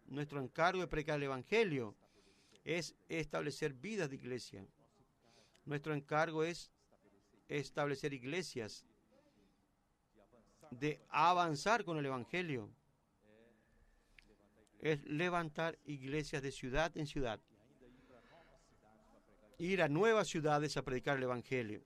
nuestro encargo de predicar el evangelio es establecer vidas de iglesia. Nuestro encargo es establecer iglesias, de avanzar con el evangelio. Es levantar iglesias de ciudad en ciudad. Ir a nuevas ciudades a predicar el evangelio.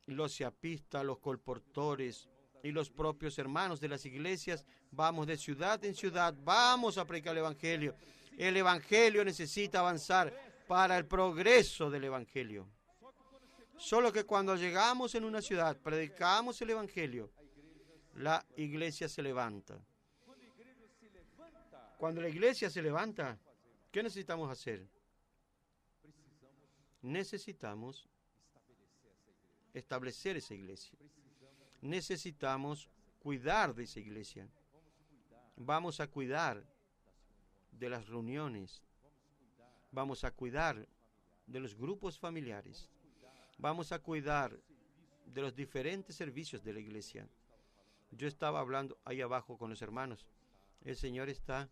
Los seapistas, los colportores y los propios hermanos de las iglesias, vamos de ciudad en ciudad, vamos a predicar el evangelio. El evangelio necesita avanzar para el progreso del evangelio. Solo que cuando llegamos en una ciudad, predicamos el evangelio, la iglesia se levanta. Cuando la iglesia se levanta, ¿qué necesitamos hacer? Necesitamos establecer esa iglesia. Necesitamos cuidar de esa iglesia. Vamos a cuidar de las reuniones. Vamos a cuidar de los grupos familiares. Vamos a cuidar de los diferentes servicios de la iglesia. Yo estaba hablando ahí abajo con los hermanos. El Señor está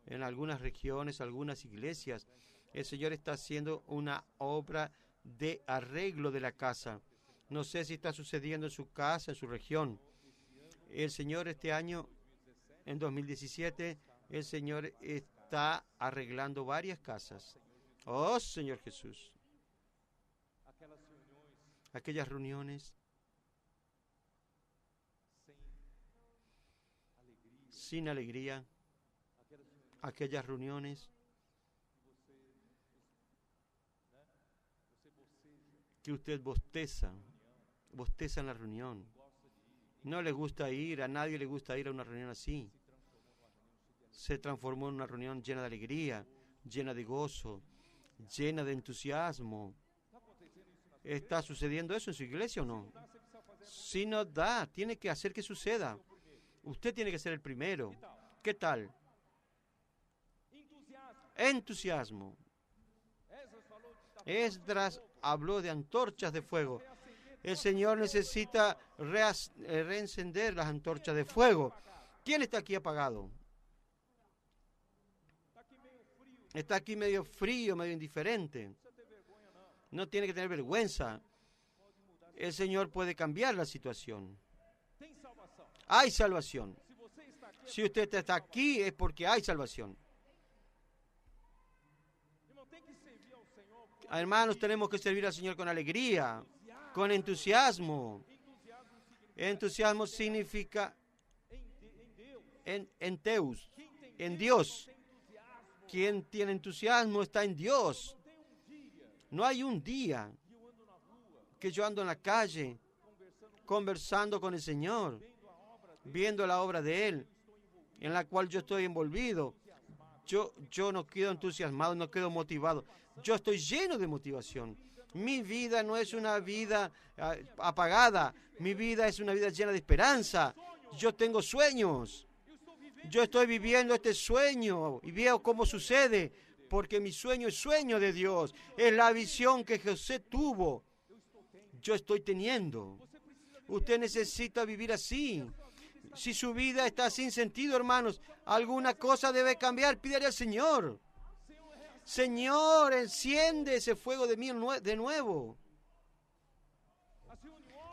en algunas regiones, algunas iglesias. El Señor está haciendo una obra de arreglo de la casa. No sé si está sucediendo en su casa, en su región. El Señor este año, en 2017, el Señor está arreglando varias casas. Oh, Señor Jesús. Aquellas reuniones sin alegría, aquellas reuniones que usted bosteza en la reunión. No le gusta ir, a nadie le gusta ir a una reunión así. Se transformó en una reunión llena de alegría, llena de gozo, llena de entusiasmo. ¿Está sucediendo eso en su iglesia o no? Si no da, tiene que hacer que suceda. Usted tiene que ser el primero. ¿Qué tal? Entusiasmo. Esdras habló de antorchas de fuego. El Señor necesita reencender las antorchas de fuego. ¿Quién está aquí apagado? Está aquí medio frío, medio indiferente. No tiene que tener vergüenza. El Señor puede cambiar la situación. Hay salvación. Si usted está aquí es porque hay salvación. Hermanos, tenemos que servir al Señor con alegría, con entusiasmo. Entusiasmo significa en Teus, en Dios. Quien tiene entusiasmo está en Dios. No hay un día que yo ando en la calle conversando con el Señor, viendo la obra de Él, en la cual yo estoy envolvido. Yo no quedo entusiasmado, no quedo motivado. Yo estoy lleno de motivación. Mi vida no es una vida apagada. Mi vida es una vida llena de esperanza. Yo tengo sueños. Yo estoy viviendo este sueño y veo cómo sucede, porque mi sueño es sueño de Dios. Es la visión que José tuvo. Yo estoy teniendo. Usted necesita vivir así. Si su vida está sin sentido, hermanos, alguna cosa debe cambiar. Pídale al Señor. Señor, enciende ese fuego de mí de nuevo.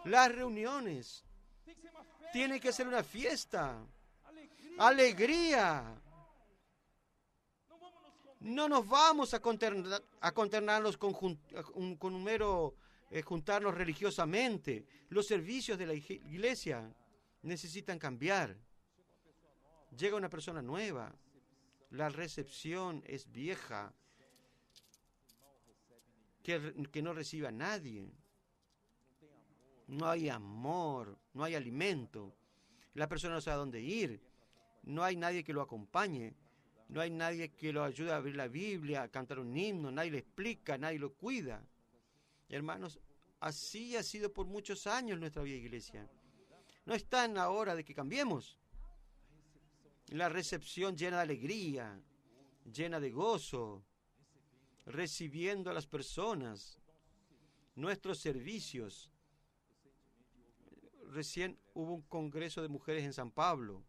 Las reuniones tienen que ser una fiesta. Alegría. No nos vamos a conternarnos con un mero juntarnos religiosamente. Los servicios de la iglesia necesitan cambiar. Llega una persona nueva. La recepción es vieja. Que no recibe a nadie. No hay amor, no hay alimento. La persona no sabe a dónde ir. No hay nadie que lo acompañe. No hay nadie que lo ayude a abrir la Biblia, a cantar un himno. Nadie le explica, nadie lo cuida. Hermanos, así ha sido por muchos años nuestra vida iglesia. No está en la hora de que cambiemos. La recepción llena de alegría, llena de gozo, recibiendo a las personas, nuestros servicios. Recién hubo un congreso de mujeres en San Pablo.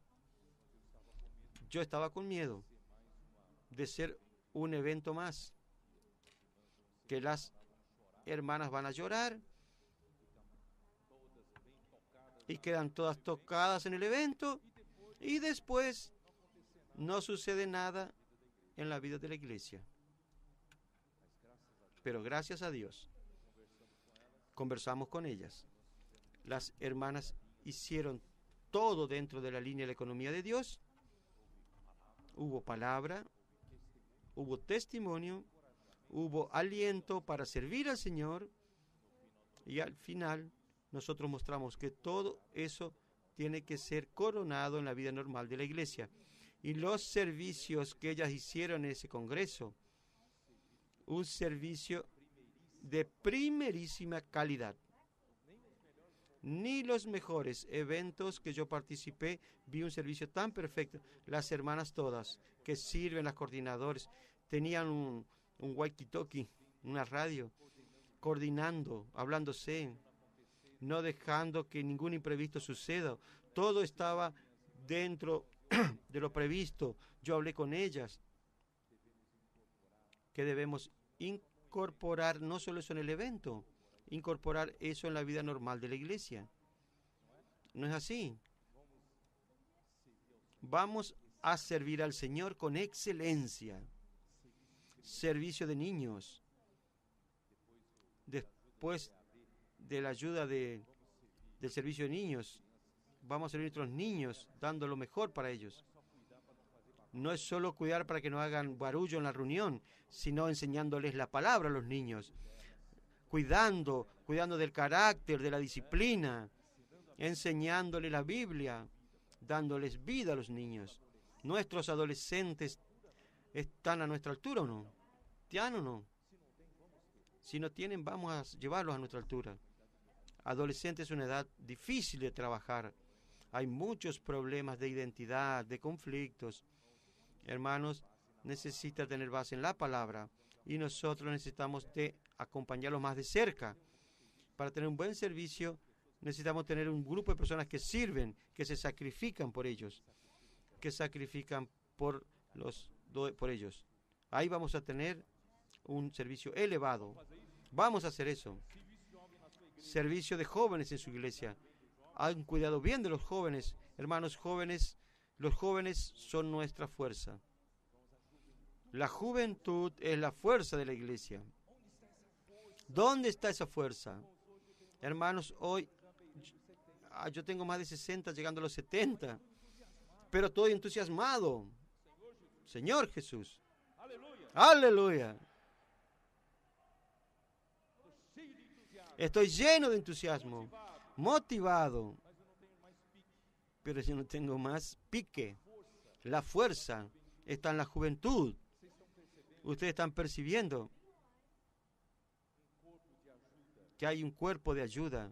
Yo estaba con miedo de ser un evento más, que las hermanas van a llorar y quedan todas tocadas en el evento y después no sucede nada en la vida de la iglesia. Pero gracias a Dios, conversamos con ellas. Las hermanas hicieron todo dentro de la línea de la economía de Dios. Hubo palabra, hubo testimonio, hubo aliento para servir al Señor y al final nosotros mostramos que todo eso tiene que ser coronado en la vida normal de la iglesia. Y los servicios que ellas hicieron en ese congreso, un servicio de primerísima calidad. Ni los mejores eventos que yo participé vi un servicio tan perfecto. Las hermanas todas que sirven, las coordinadores, tenían un walkie-talkie, una radio, coordinando, hablándose, no dejando que ningún imprevisto suceda. Todo estaba dentro de lo previsto. Yo hablé con ellas, que debemos incorporar no solo eso en el evento, incorporar eso en la vida normal de la iglesia. ¿No es así? Vamos a servir al Señor con excelencia. Servicio de niños. Después de la ayuda del servicio de niños, vamos a servir a nuestros niños, dando lo mejor para ellos. No es solo cuidar para que no hagan barullo en la reunión, sino enseñándoles la palabra a los niños, cuidando del carácter, de la disciplina, enseñándoles la Biblia, dándoles vida a los niños. ¿Nuestros adolescentes están a nuestra altura o no? ¿Tienen o no? Si no tienen, vamos a llevarlos a nuestra altura. Adolescentes es una edad difícil de trabajar. Hay muchos problemas de identidad, de conflictos. Hermanos, necesita tener base en la palabra y nosotros necesitamos de acompañarlos más de cerca. Para tener un buen servicio, necesitamos tener un grupo de personas que sirven, que se sacrifican por ellos, que sacrifican por ellos. Ahí vamos a tener un servicio elevado. Vamos a hacer eso. Servicio de jóvenes en su iglesia. Han cuidado bien de los jóvenes. Hermanos jóvenes, los jóvenes son nuestra fuerza. La juventud es la fuerza de la iglesia. ¿Dónde está esa fuerza? Hermanos, hoy yo tengo más de 60, llegando a los 70, pero estoy entusiasmado. Señor Jesús. Aleluya. Estoy lleno de entusiasmo, motivado, pero yo no tengo más pique. La fuerza está en la juventud. Ustedes están percibiendo que hay un cuerpo de ayuda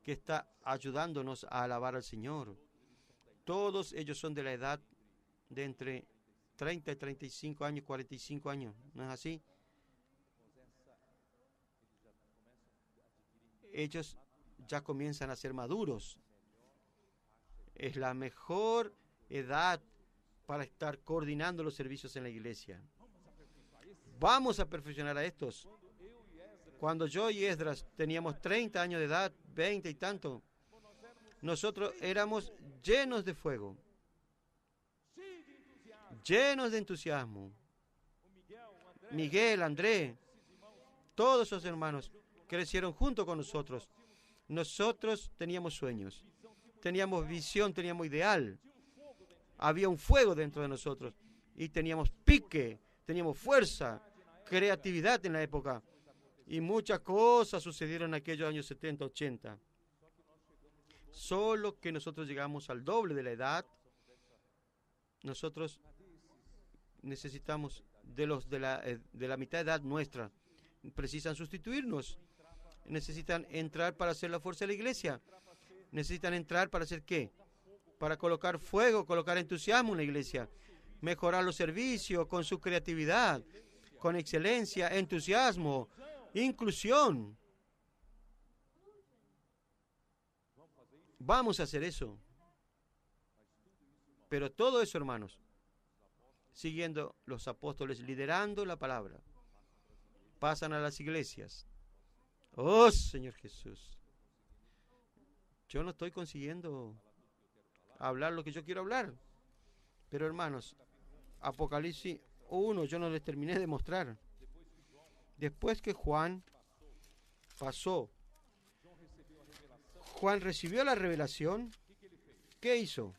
que está ayudándonos a alabar al Señor. Todos ellos son de la edad de entre 30 y 35 años, 45 años, ¿no es así? Ellos ya comienzan a ser maduros. Es la mejor edad para estar coordinando los servicios en la iglesia. Vamos a perfeccionar a estos. Cuando yo y Esdras teníamos 30 años de edad, 20 y tanto, nosotros éramos llenos de fuego, llenos de entusiasmo. Miguel, André, todos esos hermanos crecieron junto con nosotros. Nosotros teníamos sueños, teníamos visión, teníamos ideal. Había un fuego dentro de nosotros y teníamos pique, teníamos fuerza, creatividad en la época. Y muchas cosas sucedieron en aquellos años 70, 80. Solo que nosotros llegamos al doble de la edad, nosotros necesitamos de la mitad de edad nuestra. Precisan sustituirnos. Necesitan entrar para hacer la fuerza de la iglesia. Necesitan entrar para hacer ¿qué? Para colocar fuego, colocar entusiasmo en la iglesia. Mejorar los servicios con su creatividad, con excelencia, entusiasmo, inclusión. Vamos a hacer eso. Pero todo eso, hermanos, siguiendo los apóstoles, liderando la palabra, pasan a las iglesias. Oh, Señor Jesús. Yo no estoy consiguiendo hablar lo que yo quiero hablar. Pero, hermanos, Apocalipsis 1, yo no les terminé de mostrar. Después que Juan pasó, Juan recibió la revelación, ¿qué hizo?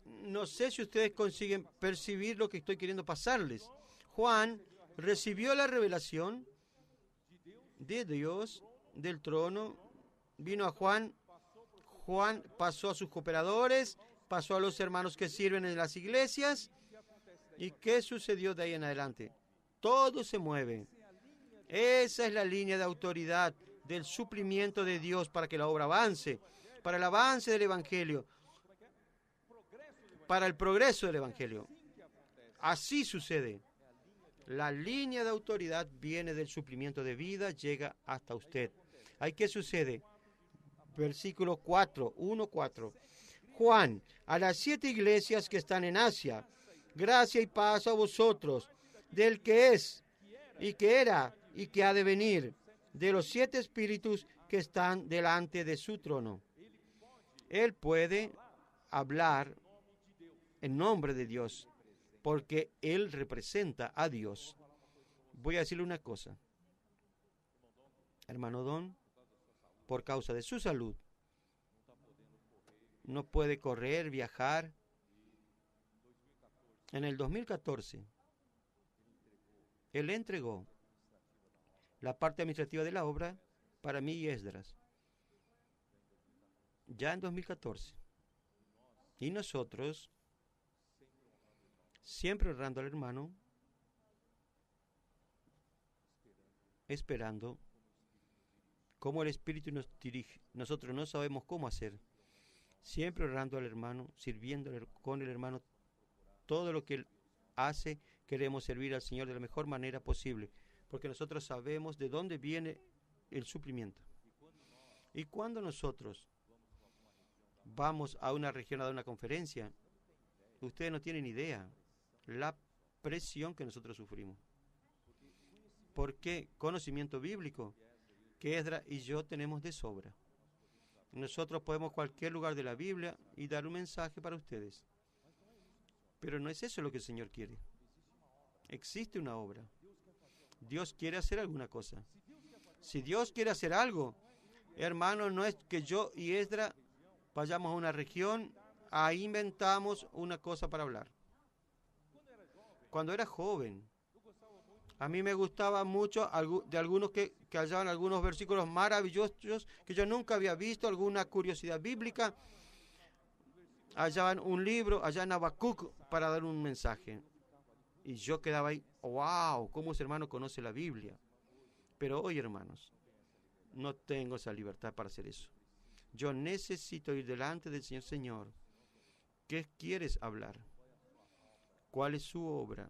No sé si ustedes consiguen percibir lo que estoy queriendo pasarles. Juan recibió la revelación de Dios, del trono, vino a Juan, Juan pasó a sus cooperadores, pasó a los hermanos que sirven en las iglesias, ¿y qué sucedió de ahí en adelante? Todo se mueve. Esa es la línea de autoridad del suplimiento de Dios para que la obra avance, para el avance del Evangelio, para el progreso del Evangelio. Así sucede. La línea de autoridad viene del suplimiento de vida, llega hasta usted. ¿Ahí qué sucede? Versículo 4, 1:4. Juan, a las 7 iglesias que están en Asia, gracia y paz a vosotros, del que es, y que era, y que ha de venir, de los 7 espíritus que están delante de su trono. Él puede hablar en nombre de Dios, porque Él representa a Dios. Voy a decirle una cosa. Hermano Don, por causa de su salud, no puede correr, viajar En el 2014, Él entregó la parte administrativa de la obra para mí y Esdras. Ya en 2014. Y nosotros, siempre honrando al hermano, esperando cómo el Espíritu nos dirige. Nosotros no sabemos cómo hacer. Siempre honrando al hermano, sirviéndole con el hermano. Todo lo que Él hace, queremos servir al Señor de la mejor manera posible, porque nosotros sabemos de dónde viene el suplimiento. Y cuando nosotros vamos a una región a dar una conferencia, ustedes no tienen idea la presión que nosotros sufrimos. ¿Por qué? Conocimiento bíblico que Esdras y yo tenemos de sobra. Nosotros podemos cualquier lugar de la Biblia y dar un mensaje para ustedes. Pero no es eso lo que el Señor quiere. Existe una obra. Dios quiere hacer alguna cosa. Si Dios quiere hacer algo, hermano, no es que yo y Esdras vayamos a una región, ahí inventamos una cosa para hablar. Cuando era joven, a mí me gustaba mucho de algunos que hallaban algunos versículos maravillosos que yo nunca había visto, alguna curiosidad bíblica. Hallaban un libro allá en Habacuc para dar un mensaje. Y yo quedaba ahí, wow, cómo ese hermano conoce la Biblia. Pero hoy, hermanos, no tengo esa libertad para hacer eso. Yo necesito ir delante del Señor. Señor, ¿qué quieres hablar? ¿Cuál es su obra?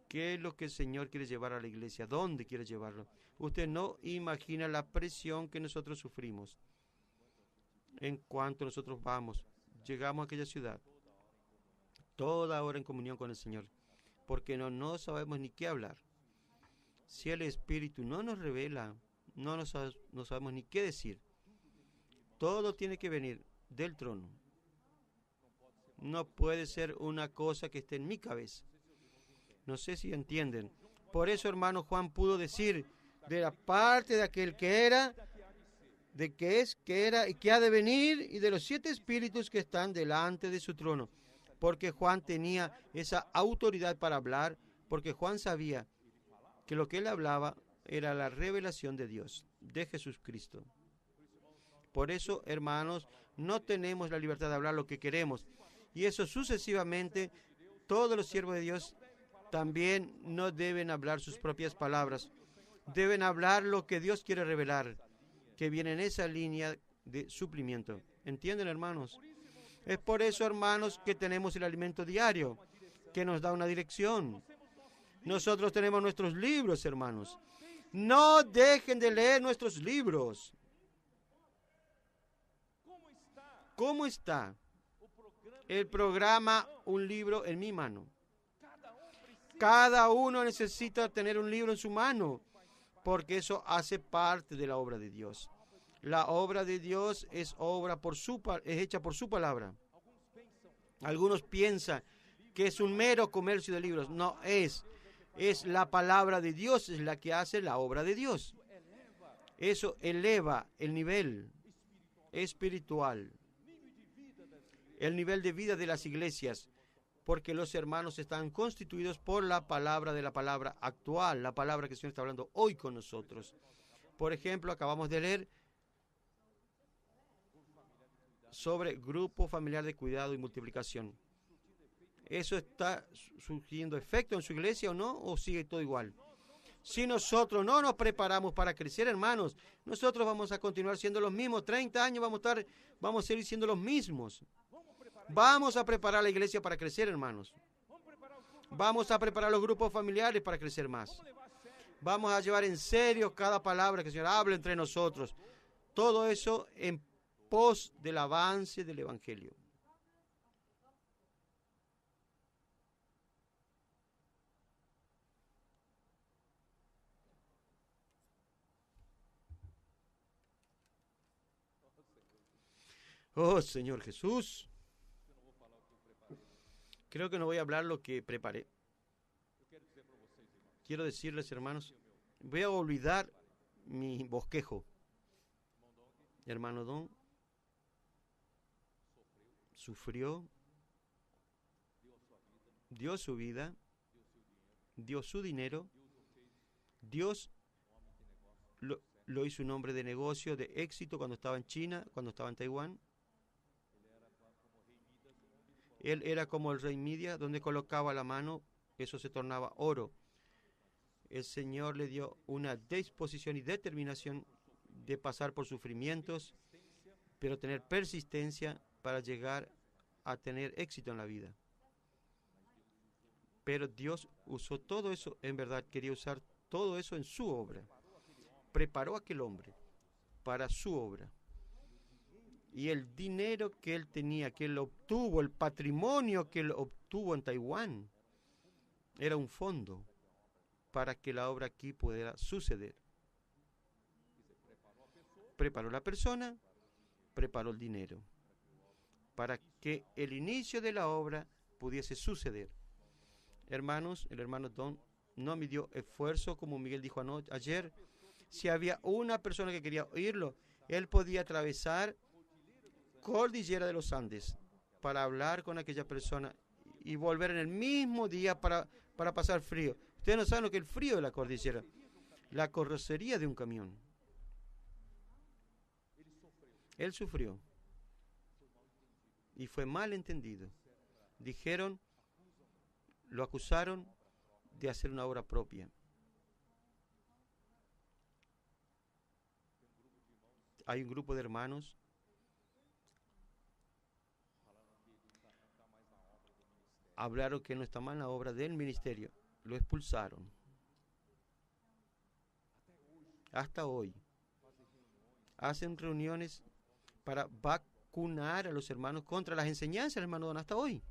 ¿Qué es lo que el Señor quiere llevar a la iglesia? ¿Dónde quiere llevarlo? Usted no imagina la presión que nosotros sufrimos. En cuanto nosotros llegamos a aquella ciudad, toda hora en comunión con el Señor, porque no sabemos ni qué hablar. Si el Espíritu no nos revela, no sabemos ni qué decir. Todo tiene que venir del trono. No puede ser una cosa que esté en mi cabeza. No sé si entienden. Por eso, hermano, Juan pudo decir de la parte de aquel que era, de que es, que era y que ha de venir, y de los 7 espíritus que están delante de su trono. Porque Juan tenía esa autoridad para hablar, porque Juan sabía que lo que él hablaba era la revelación de Dios, de Jesucristo. Por eso, hermanos, no tenemos la libertad de hablar lo que queremos. Y eso sucesivamente, todos los siervos de Dios también no deben hablar sus propias palabras. Deben hablar lo que Dios quiere revelar, que viene en esa línea de suplimiento. ¿Entienden, hermanos? Es por eso, hermanos, que tenemos el alimento diario, que nos da una dirección. Nosotros tenemos nuestros libros, hermanos. No dejen de leer nuestros libros. ¿Cómo está el programa Un libro en mi mano? Cada uno necesita tener un libro en su mano, porque eso hace parte de la obra de Dios. La obra de Dios es hecha por su palabra. Algunos piensan que es un mero comercio de libros. No es. Es la palabra de Dios, es la que hace la obra de Dios. Eso eleva el nivel espiritual, el nivel de vida de las iglesias, porque los hermanos están constituidos por la palabra de la palabra actual, la palabra que el Señor está hablando hoy con nosotros. Por ejemplo, acabamos de leer sobre grupo familiar de cuidado y multiplicación. ¿Eso está surgiendo efecto en su iglesia o no? ¿O sigue todo igual? Si nosotros no nos preparamos para crecer, hermanos, nosotros vamos a continuar siendo los mismos. 30 años vamos a seguir siendo los mismos. Vamos a preparar la iglesia para crecer, hermanos. Vamos a preparar los grupos familiares para crecer más. Vamos a llevar en serio cada palabra que el Señor habla entre nosotros. Todo eso en pos del avance del Evangelio. Oh, Señor Jesús. Creo que no voy a hablar lo que preparé. Quiero decirles, hermanos, voy a olvidar mi bosquejo. Hermano Don sufrió, dio su vida, dio su dinero. Dios lo hizo un hombre de negocio, de éxito cuando estaba en China, cuando estaba en Taiwán. Él era como el rey Midas, donde colocaba la mano, eso se tornaba oro. El Señor le dio una disposición y determinación de pasar por sufrimientos, pero tener persistencia para llegar a tener éxito en la vida. Pero Dios usó todo eso, en verdad quería usar todo eso en su obra. Preparó a aquel hombre para su obra. Y el dinero que él tenía, que él obtuvo, el patrimonio que él obtuvo en Taiwán, era un fondo para que la obra aquí pudiera suceder. Preparó la persona, preparó el dinero, para que el inicio de la obra pudiese suceder. Hermanos, el hermano Don no midió esfuerzo, como Miguel dijo ayer. Si había una persona que quería oírlo, él podía atravesar cordillera de los Andes para hablar con aquella persona y volver en el mismo día para pasar frío. Ustedes no saben lo que es el frío de la cordillera, la carrocería de un camión. Él sufrió y fue mal entendido. Dijeron, lo acusaron de hacer una obra propia. Hay un grupo de hermanos hablaron que no está mal la obra del ministerio. Lo expulsaron. Hasta hoy. Hacen reuniones para vacunar a los hermanos contra las enseñanzas del hermano Don hasta hoy.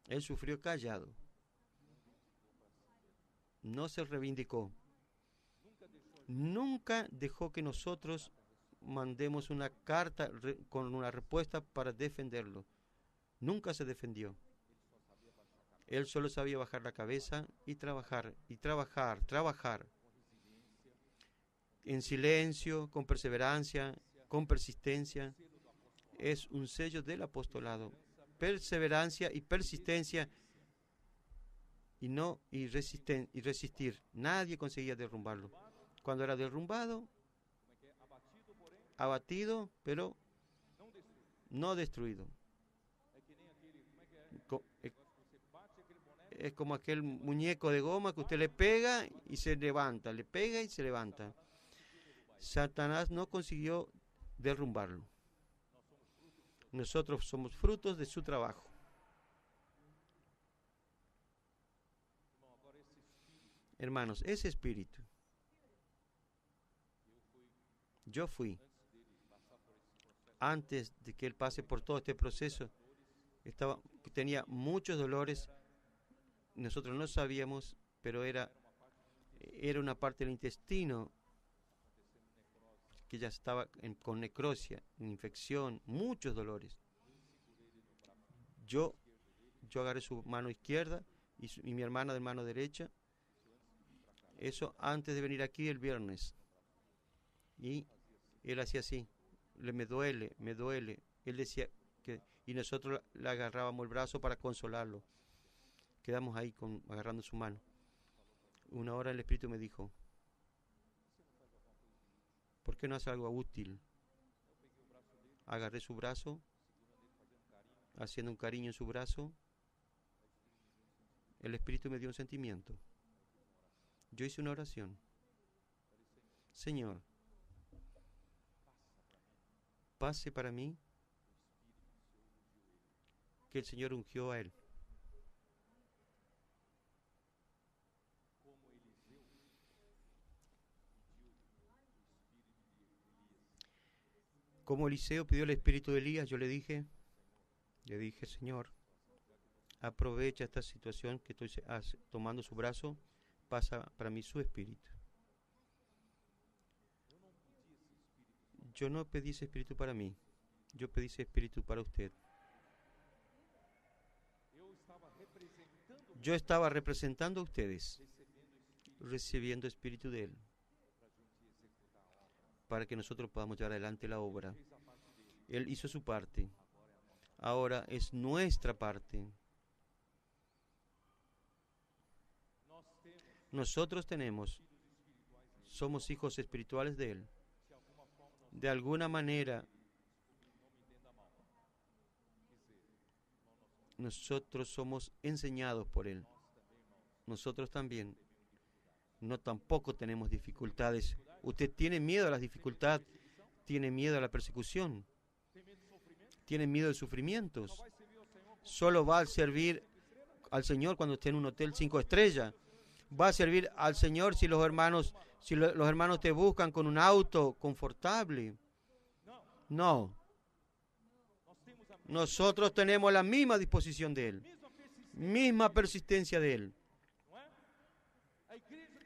Él sufrió callado. No se reivindicó. Nunca dejó que nosotros mandemos una carta con una respuesta para defenderlo. Nunca se defendió. Él solo sabía bajar la cabeza y trabajar, trabajar. En silencio, con perseverancia, con persistencia. Es un sello del apostolado. Perseverancia y persistencia y resistir. Nadie conseguía derrumbarlo. Cuando era derrumbado, abatido, pero no destruido. Es como aquel muñeco de goma que usted le pega y se levanta, le pega y se levanta. Satanás no consiguió derrumbarlo. Nosotros somos frutos de su trabajo. Hermanos, ese espíritu. Yo fui, antes de que él pase por todo este proceso, tenía muchos dolores. Nosotros no sabíamos, pero era una parte del intestino que ya estaba con necrosia, infección, muchos dolores. Yo agarré su mano izquierda y mi hermana de mano derecha. Eso antes de venir aquí el viernes. Y él hacía así, me duele. Él decía y nosotros le agarrábamos el brazo para consolarlo. Quedamos ahí agarrando su mano. Una hora el Espíritu me dijo, ¿por qué no hace algo útil? Agarré su brazo, haciendo un cariño en su brazo. El Espíritu me dio un sentimiento. Yo hice una oración. Señor, pase para mí que el Señor ungió a él. Como Eliseo pidió el espíritu de Elías, yo le dije, Señor, aprovecha esta situación que estoy tomando su brazo, pasa para mí su espíritu. Yo no pedí ese espíritu para mí, yo pedí ese espíritu para usted. Yo estaba representando a ustedes, recibiendo espíritu de él, para que nosotros podamos llevar adelante la obra. Él hizo su parte. Ahora es nuestra parte. Nosotros somos hijos espirituales de Él. De alguna manera, nosotros somos enseñados por Él. Nosotros también. No tampoco tenemos dificultades. Usted tiene miedo a las dificultades, tiene miedo a la persecución, tiene miedo de sufrimientos. Solo va a servir al Señor cuando esté en un hotel 5 estrellas. Va a servir al Señor si los hermanos te buscan con un auto confortable. No. Nosotros tenemos la misma disposición de Él, misma persistencia de Él.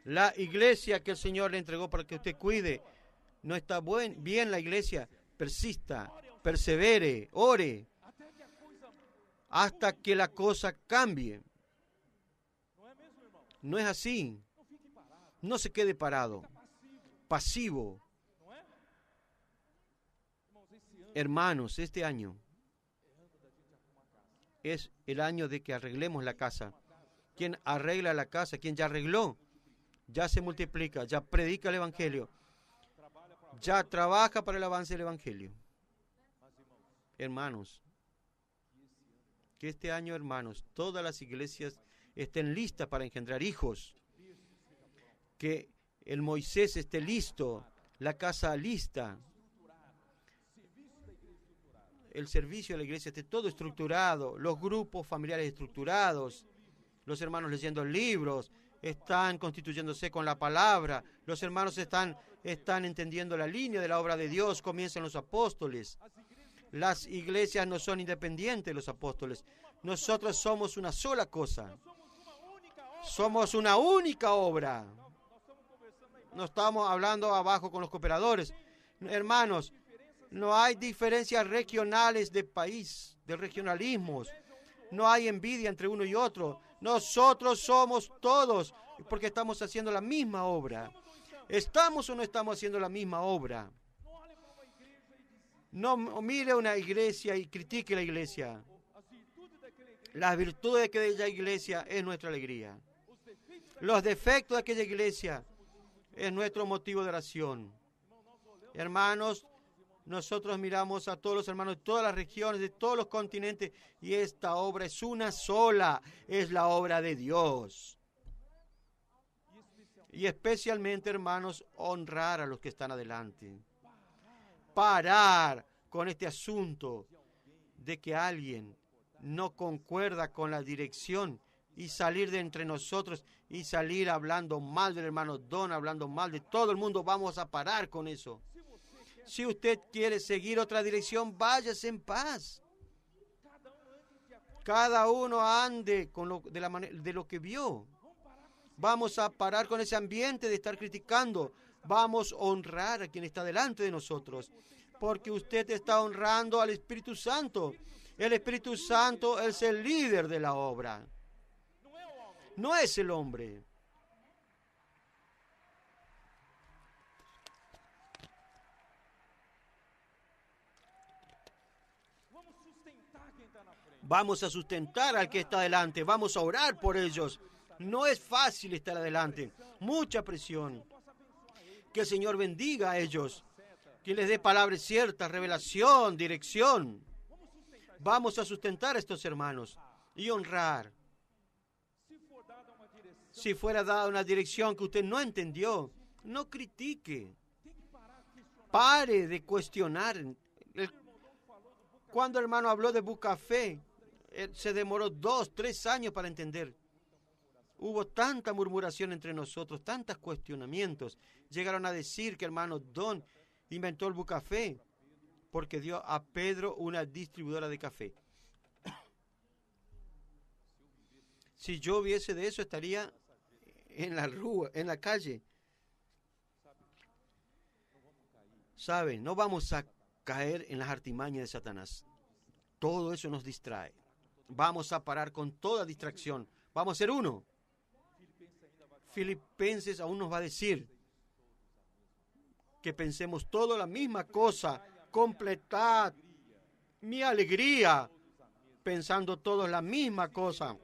La iglesia que el Señor le entregó para que usted cuide, no está bien la iglesia. Persista, persevere, ore, hasta que la cosa cambie. No es así. No se quede parado, pasivo. Hermanos, este año es el año de que arreglemos la casa. Quien arregla la casa, quien ya arregló, ya se multiplica, ya predica el Evangelio, ya trabaja para el avance del Evangelio. Hermanos, que este año, hermanos, todas las iglesias estén listas para engendrar hijos, que el Moisés esté listo, la casa lista, el servicio de la iglesia esté todo estructurado, los grupos familiares estructurados, los hermanos leyendo libros, están constituyéndose con la palabra, los hermanos están entendiendo la línea de la obra de Dios, comienzan los apóstoles. Las iglesias no son independientes de los apóstoles. Nosotros somos una sola cosa. Somos una única obra. No estamos hablando abajo con los cooperadores. Hermanos, no hay diferencias regionales de país, de regionalismos. No hay envidia entre uno y otro. Nosotros somos todos, porque estamos haciendo la misma obra. ¿Estamos o no estamos haciendo la misma obra? No mire una iglesia y critique la iglesia. Las virtudes de aquella iglesia es nuestra alegría. Los defectos de aquella iglesia es nuestro motivo de oración. Hermanos, nosotros miramos a todos los hermanos de todas las regiones, de todos los continentes, y esta obra es una sola, es la obra de Dios. Y especialmente, hermanos, honrar a los que están adelante. Parar con este asunto de que alguien no concuerda con la dirección y salir de entre nosotros y salir hablando mal del hermano Don, hablando mal de todo el mundo. Vamos a parar con eso. Si usted quiere seguir otra dirección, váyase en paz. Cada uno ande con de lo que vio. Vamos a parar con ese ambiente de estar criticando. Vamos a honrar a quien está delante de nosotros, porque usted está honrando al Espíritu Santo. El Espíritu Santo es el líder de la obra. No es el hombre. Vamos a sustentar al que está adelante. Vamos a orar por ellos. No es fácil estar adelante. Mucha presión. Que el Señor bendiga a ellos. Que les dé palabras ciertas, revelación, dirección. Vamos a sustentar a estos hermanos y honrar. Si fuera dada una dirección que usted no entendió, no critique. Pare de cuestionar. Cuando el hermano habló de Bucafé, se demoró 2, 3 años para entender. Hubo tanta murmuración entre nosotros, tantos cuestionamientos. Llegaron a decir que el hermano Don inventó el Bucafé porque dio a Pedro una distribuidora de café. Si yo hubiese de eso, estaría en la rúa, en la calle. ¿Saben? No vamos a caer en las artimañas de Satanás. Todo eso nos distrae. Vamos a parar con toda distracción. Vamos a ser uno. Filipenses aún nos va a decir que pensemos todo la misma cosa. Completad mi alegría, pensando todos la misma cosa,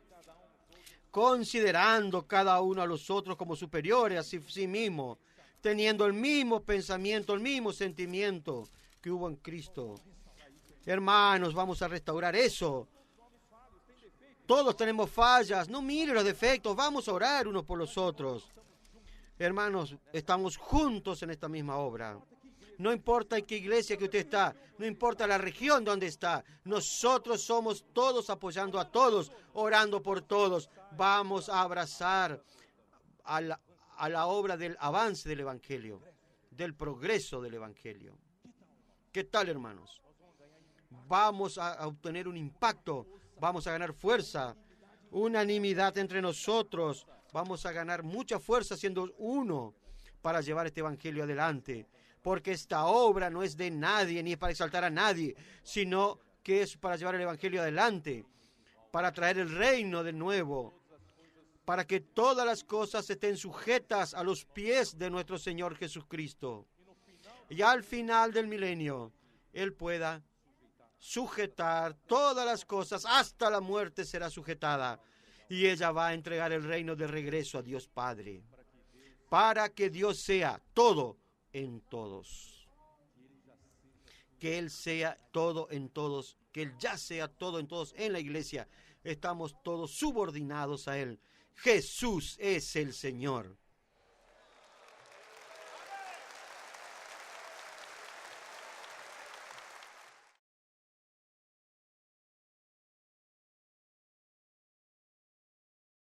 considerando cada uno a los otros como superiores a sí mismo, teniendo el mismo pensamiento, el mismo sentimiento que hubo en Cristo. Hermanos, vamos a restaurar eso. Todos tenemos fallas, no mire los defectos, vamos a orar unos por los otros. Hermanos, estamos juntos en esta misma obra. No importa en qué iglesia que usted está, no importa la región donde está, nosotros somos todos apoyando a todos, orando por todos. Vamos a abrazar a la obra del avance del Evangelio, del progreso del Evangelio. ¿Qué tal, hermanos? Vamos a obtener un impacto, vamos a ganar fuerza, unanimidad entre nosotros, vamos a ganar mucha fuerza siendo uno para llevar este Evangelio adelante. Porque esta obra no es de nadie, ni es para exaltar a nadie, sino que es para llevar el Evangelio adelante, para traer el reino de nuevo, para que todas las cosas estén sujetas a los pies de nuestro Señor Jesucristo. Y al final del milenio, Él pueda sujetar todas las cosas, hasta la muerte será sujetada, y ella va a entregar el reino de regreso a Dios Padre, para que Dios sea todo en todos. Que Él sea todo en todos, que Él ya sea todo en todos en la iglesia. Estamos todos subordinados a Él. Jesús es el Señor.